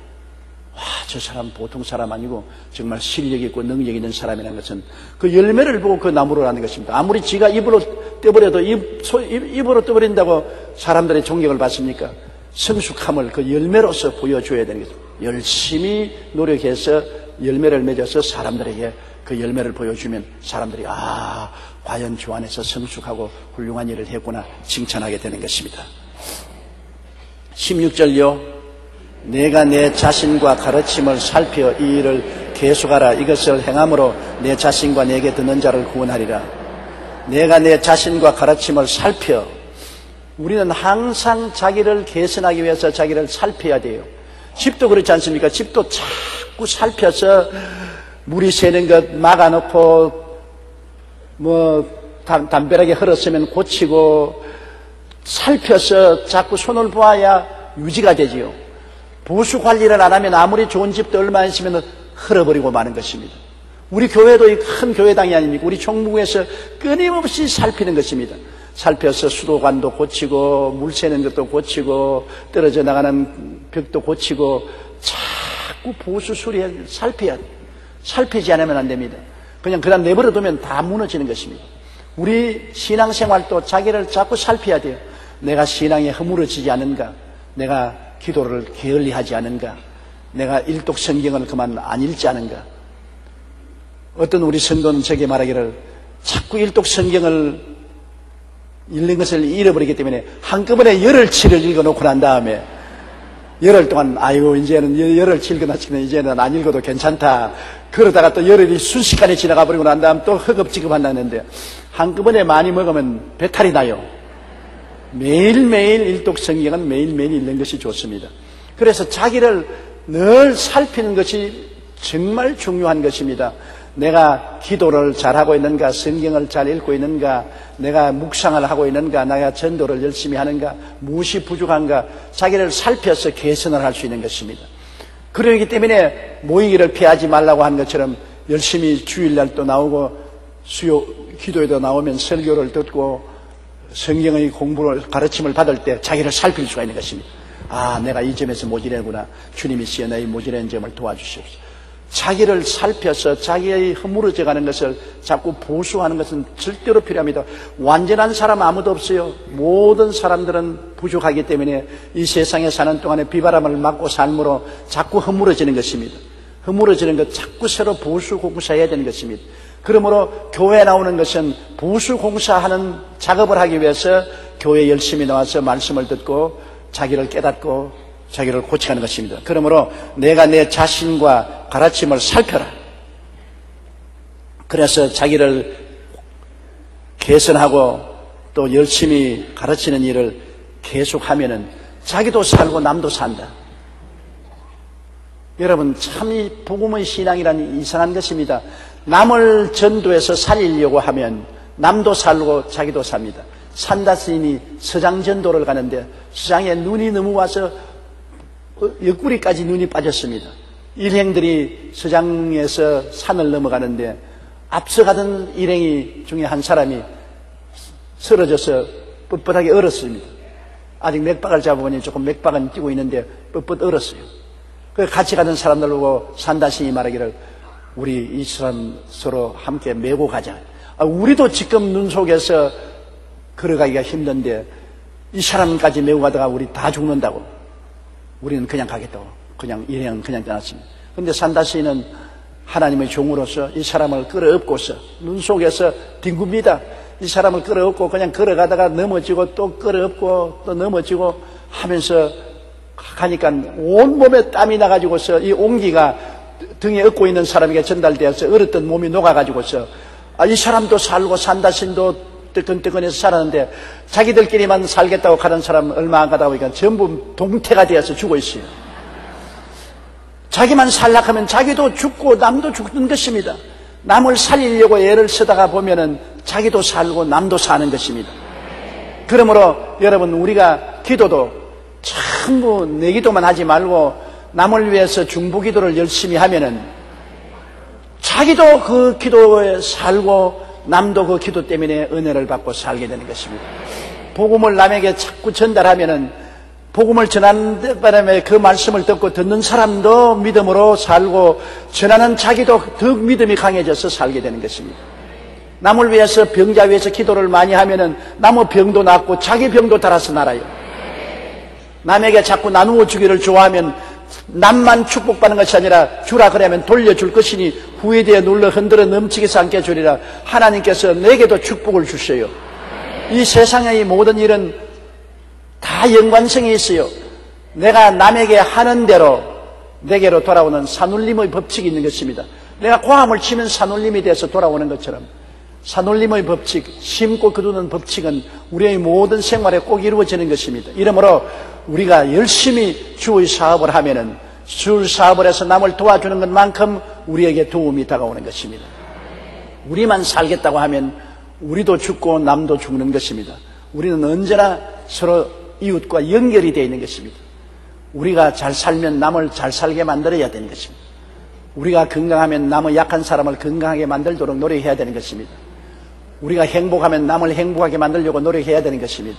와, 저 사람 보통 사람 아니고 정말 실력 있고 능력 있는 사람이라는 것은 그 열매를 보고 그 나무를 아는 것입니다. 아무리 지가 입으로 떼버려도 입으로 떼버린다고 사람들의 존경을 받습니까? 성숙함을 그 열매로서 보여줘야 되는 거죠. 열심히 노력해서 열매를 맺어서 사람들에게 그 열매를 보여주면 사람들이 과연 주 안에서 성숙하고 훌륭한 일을 했구나 칭찬하게 되는 것입니다. 16절요. 내가 내 자신과 가르침을 살펴 이 일을 계속하라. 이것을 행함으로 내 자신과 내게 듣는 자를 구원하리라. 내가 내 자신과 가르침을 살펴. 우리는 항상 자기를 개선하기 위해서 자기를 살펴야 돼요. 집도 그렇지 않습니까? 집도 자꾸 살펴서 물이 새는 것 막아놓고 담벼락에 흘렀으면 고치고 살펴서 자꾸 손을 보아야 유지가 되지요. 보수 관리를 안 하면 아무리 좋은 집도 얼마 있으면 흘러버리고 마는 것입니다. 우리 교회도 큰 교회당이 아닙니까? 우리 총무에서 끊임없이 살피는 것입니다. 살펴서 수도관도 고치고 물 새는 것도 고치고 떨어져 나가는 벽도 고치고 자꾸 보수 수리해 살펴야 돼요. 살피지 않으면 안 됩니다. 그냥 내버려 두면 다 무너지는 것입니다. 우리 신앙생활도 자기를 자꾸 살펴야 돼요. 내가 신앙에 허물어지지 않은가? 내가 기도를 게을리하지 않은가? 내가 일독 성경을 그만 안 읽지 않은가? 어떤 우리 성도는 저에게 말하기를 자꾸 일독 성경을 읽는 것을 잃어버리기 때문에 한꺼번에 열흘치를 읽어놓고 난 다음에 열흘 동안 이제는 열흘치 읽어놨으면 이제는 안 읽어도 괜찮다. 그러다가 또 열흘이 순식간에 지나가 버리고 난 다음 또 허겁지겁한다는데 한꺼번에 많이 먹으면 배탈이 나요. 매일매일 일독 성경은 매일매일 읽는 것이 좋습니다. 그래서 자기를 늘 살피는 것이 정말 중요한 것입니다. 내가 기도를 잘하고 있는가, 성경을 잘 읽고 있는가, 내가 묵상을 하고 있는가, 내가 전도를 열심히 하는가, 무엇이 부족한가, 자기를 살펴서 개선을 할 수 있는 것입니다. 그러기 때문에 모이기를 피하지 말라고 한 것처럼 열심히 주일날도 나오고 수요 기도에도 나오면 설교를 듣고 성경의 공부를 가르침을 받을 때 자기를 살필 수가 있는 것입니다. 내가 이 점에서 모자라구나. 주님이 시여 나의 모자란 점을 도와주시옵소서. 자기를 살펴서 자기의 허물어져 가는 것을 자꾸 보수하는 것은 절대로 필요합니다. 완전한 사람 아무도 없어요. 모든 사람들은 부족하기 때문에 이 세상에 사는 동안에 비바람을 맞고 삶으로 자꾸 허물어지는 것입니다. 허물어지는 것 자꾸 새로 보수 공사해야 되는 것입니다. 그러므로 교회에 나오는 것은 보수 공사하는 작업을 하기 위해서 교회에 열심히 나와서 말씀을 듣고 자기를 깨닫고 자기를 고쳐가는 것입니다. 그러므로 내가 내 자신과 가르침을 살펴라. 그래서 자기를 개선하고 또 열심히 가르치는 일을 계속하면은 자기도 살고 남도 산다. 여러분 참 이 복음의 신앙이란 이상한 것입니다. 남을 전도해서 살리려고 하면 남도 살고 자기도 삽니다. 산다 스님이 서장 전도를 가는데 서장에 눈이 너무 와서 옆구리까지 눈이 빠졌습니다. 일행들이 서장에서 산을 넘어가는데 앞서가던 일행이 중에 한 사람이 쓰러져서 뻣뻣하게 얼었습니다. 아직 맥박을 잡아보니 조금 맥박은 뛰고 있는데 뻣뻣 얼었어요. 그래서 같이 가던 사람들 보고 산다신이 말하기를 우리 이 사람 서로 함께 메고 가자. 우리도 지금 눈 속에서 걸어가기가 힘든데 이 사람까지 메고 가다가 우리 다 죽는다고. 우리는 그냥 가겠다고. 그냥 일행은 그냥 떠났습니다. 그런데 산다시는 하나님의 종으로서 이 사람을 끌어업고서 눈 속에서 뒹굽니다. 이 사람을 끌어업고 그냥 걸어가다가 넘어지고 또 끌어업고 또 넘어지고 하면서 가니까 온몸에 땀이 나가지고서 이 온기가 등에 업고 있는 사람에게 전달되어서 얼었던 몸이 녹아가지고서 이 사람도 살고 산다신도 뜨끈뜨끈해서 살았는데 자기들끼리만 살겠다고 가는 사람 얼마 안 가다 보니까 전부 동태가 되어서 죽어 있어요. 자기만 살락하면 자기도 죽고 남도 죽는 것입니다. 남을 살리려고 애를 쓰다가 보면은 자기도 살고 남도 사는 것입니다. 그러므로 여러분 우리가 기도도 전부 내 기도만 하지 말고 남을 위해서 중보기도를 열심히 하면은 자기도 그 기도에 살고 남도 그 기도 때문에 은혜를 받고 살게 되는 것입니다. 복음을 남에게 자꾸 전달하면은 복음을 전하는 바람에 그 말씀을 듣는 사람도 믿음으로 살고 전하는 자기도 더 믿음이 강해져서 살게 되는 것입니다. 남을 위해서 병자 위해서 기도를 많이 하면은 남의 병도 낫고 자기 병도 달아서 날아요. 남에게 자꾸 나누어 주기를 좋아하면 남만 축복받는 것이 아니라 주라 그러면 돌려줄 것이니 후에 눌러 흔들어 넘치게 삼게 주리라. 하나님께서 내게도 축복을 주셔요. 이 세상의 모든 일은 다 연관성이 있어요. 내가 남에게 하는 대로 내게로 돌아오는 산울림의 법칙이 있는 것입니다. 내가 고함을 치면 산울림이 돼서 돌아오는 것처럼 산울림의 법칙, 심고 거두는 법칙은 우리의 모든 생활에 꼭 이루어지는 것입니다. 이러므로 우리가 열심히 주의 사업을 하면은 주 사업을 해서 남을 도와주는 것만큼 우리에게 도움이 다가오는 것입니다. 우리만 살겠다고 하면 우리도 죽고 남도 죽는 것입니다. 우리는 언제나 서로 이웃과 연결이 되어 있는 것입니다. 우리가 잘 살면 남을 잘 살게 만들어야 되는 것입니다. 우리가 건강하면 남의 약한 사람을 건강하게 만들도록 노력해야 되는 것입니다. 우리가 행복하면 남을 행복하게 만들려고 노력해야 되는 것입니다.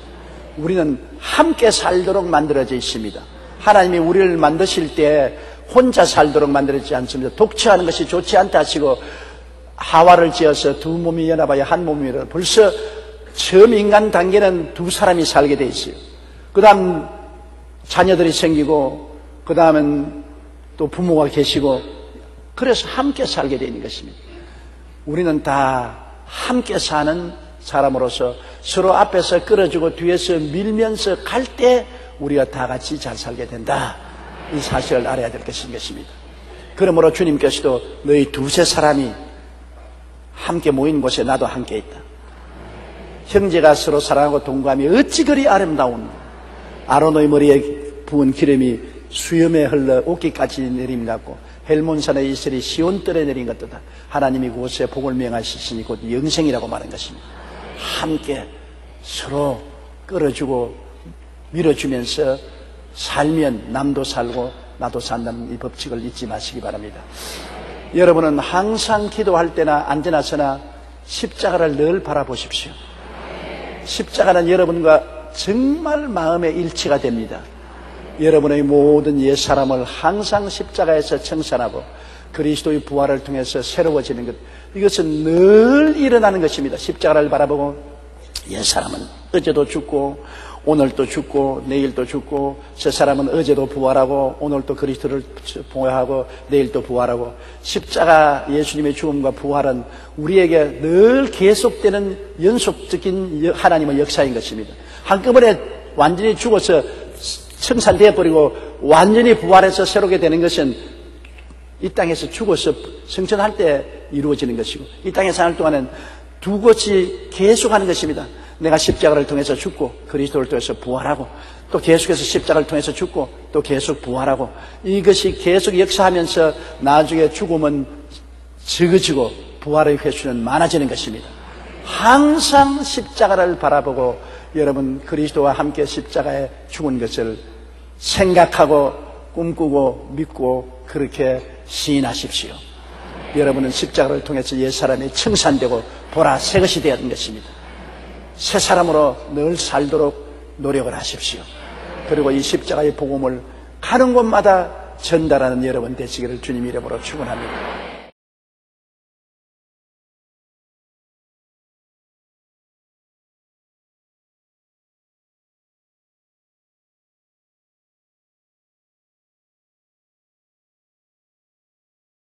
우리는 함께 살도록 만들어져 있습니다. 하나님이 우리를 만드실 때 혼자 살도록 만들어지지 않습니다. 독처하는 것이 좋지 않다 하시고 하와를 지어서 두 몸이 연합하여 한 몸이라. 벌써 처음 인간 단계는 두 사람이 살게 돼 있어요. 그 다음 자녀들이 생기고 그 다음은 또 부모가 계시고 그래서 함께 살게 되는 것입니다. 우리는 다 함께 사는 사람으로서 서로 앞에서 끌어주고 뒤에서 밀면서 갈 때 우리가 다 같이 잘 살게 된다. 이 사실을 알아야 될 것입니다. 그러므로 주님께서도 너희 두세 사람이 함께 모인 곳에 나도 함께 있다. 형제가 서로 사랑하고 동감이 어찌 그리 아름다운 아론의 머리에 부은 기름이 수염에 흘러 옷깃까지 내림 같고 헬몬산의 이슬이 시온뜰에 내린 것도다. 하나님이 그곳에 복을 명하시니 곧 영생이라고 말한 것입니다. 함께 서로 끌어주고 밀어주면서 살면 남도 살고 나도 산다는 이 법칙을 잊지 마시기 바랍니다. 여러분은 항상 기도할 때나 앉아나서나 십자가를 늘 바라보십시오. 십자가는 여러분과 정말 마음의 일치가 됩니다. 여러분의 모든 옛사람을 항상 십자가에서 청산하고 그리스도의 부활을 통해서 새로워지는 것, 이것은 늘 일어나는 것입니다. 십자가를 바라보고 옛사람은 어제도 죽고 오늘도 죽고 내일도 죽고 저 사람은 어제도 부활하고 오늘도 그리스도를 부활하고 내일도 부활하고 십자가 예수님의 죽음과 부활은 우리에게 늘 계속되는 연속적인 하나님의 역사인 것입니다. 한꺼번에 완전히 죽어서 청산되어 버리고 완전히 부활해서 새롭게 되는 것은 이 땅에서 죽어서 성천할 때 이루어지는 것이고 이 땅에 사는 동안은 두 것이 계속하는 것입니다. 내가 십자가를 통해서 죽고 그리스도를 통해서 부활하고 또 계속해서 십자가를 통해서 죽고 또 계속 부활하고 이것이 계속 역사하면서 나중에 죽음은 적어지고 부활의 횟수는 많아지는 것입니다. 항상 십자가를 바라보고 여러분 그리스도와 함께 십자가에 죽은 것을 생각하고 꿈꾸고 믿고 그렇게 시인하십시오. 여러분은 십자가를 통해서 옛사람이 청산되고 보라 새 것이 되었던 것입니다. 새 사람으로 늘 살도록 노력을 하십시오. 그리고 이 십자가의 복음을 가는 곳마다 전달하는 여러분 되시기를 주님 이름으로 축원합니다.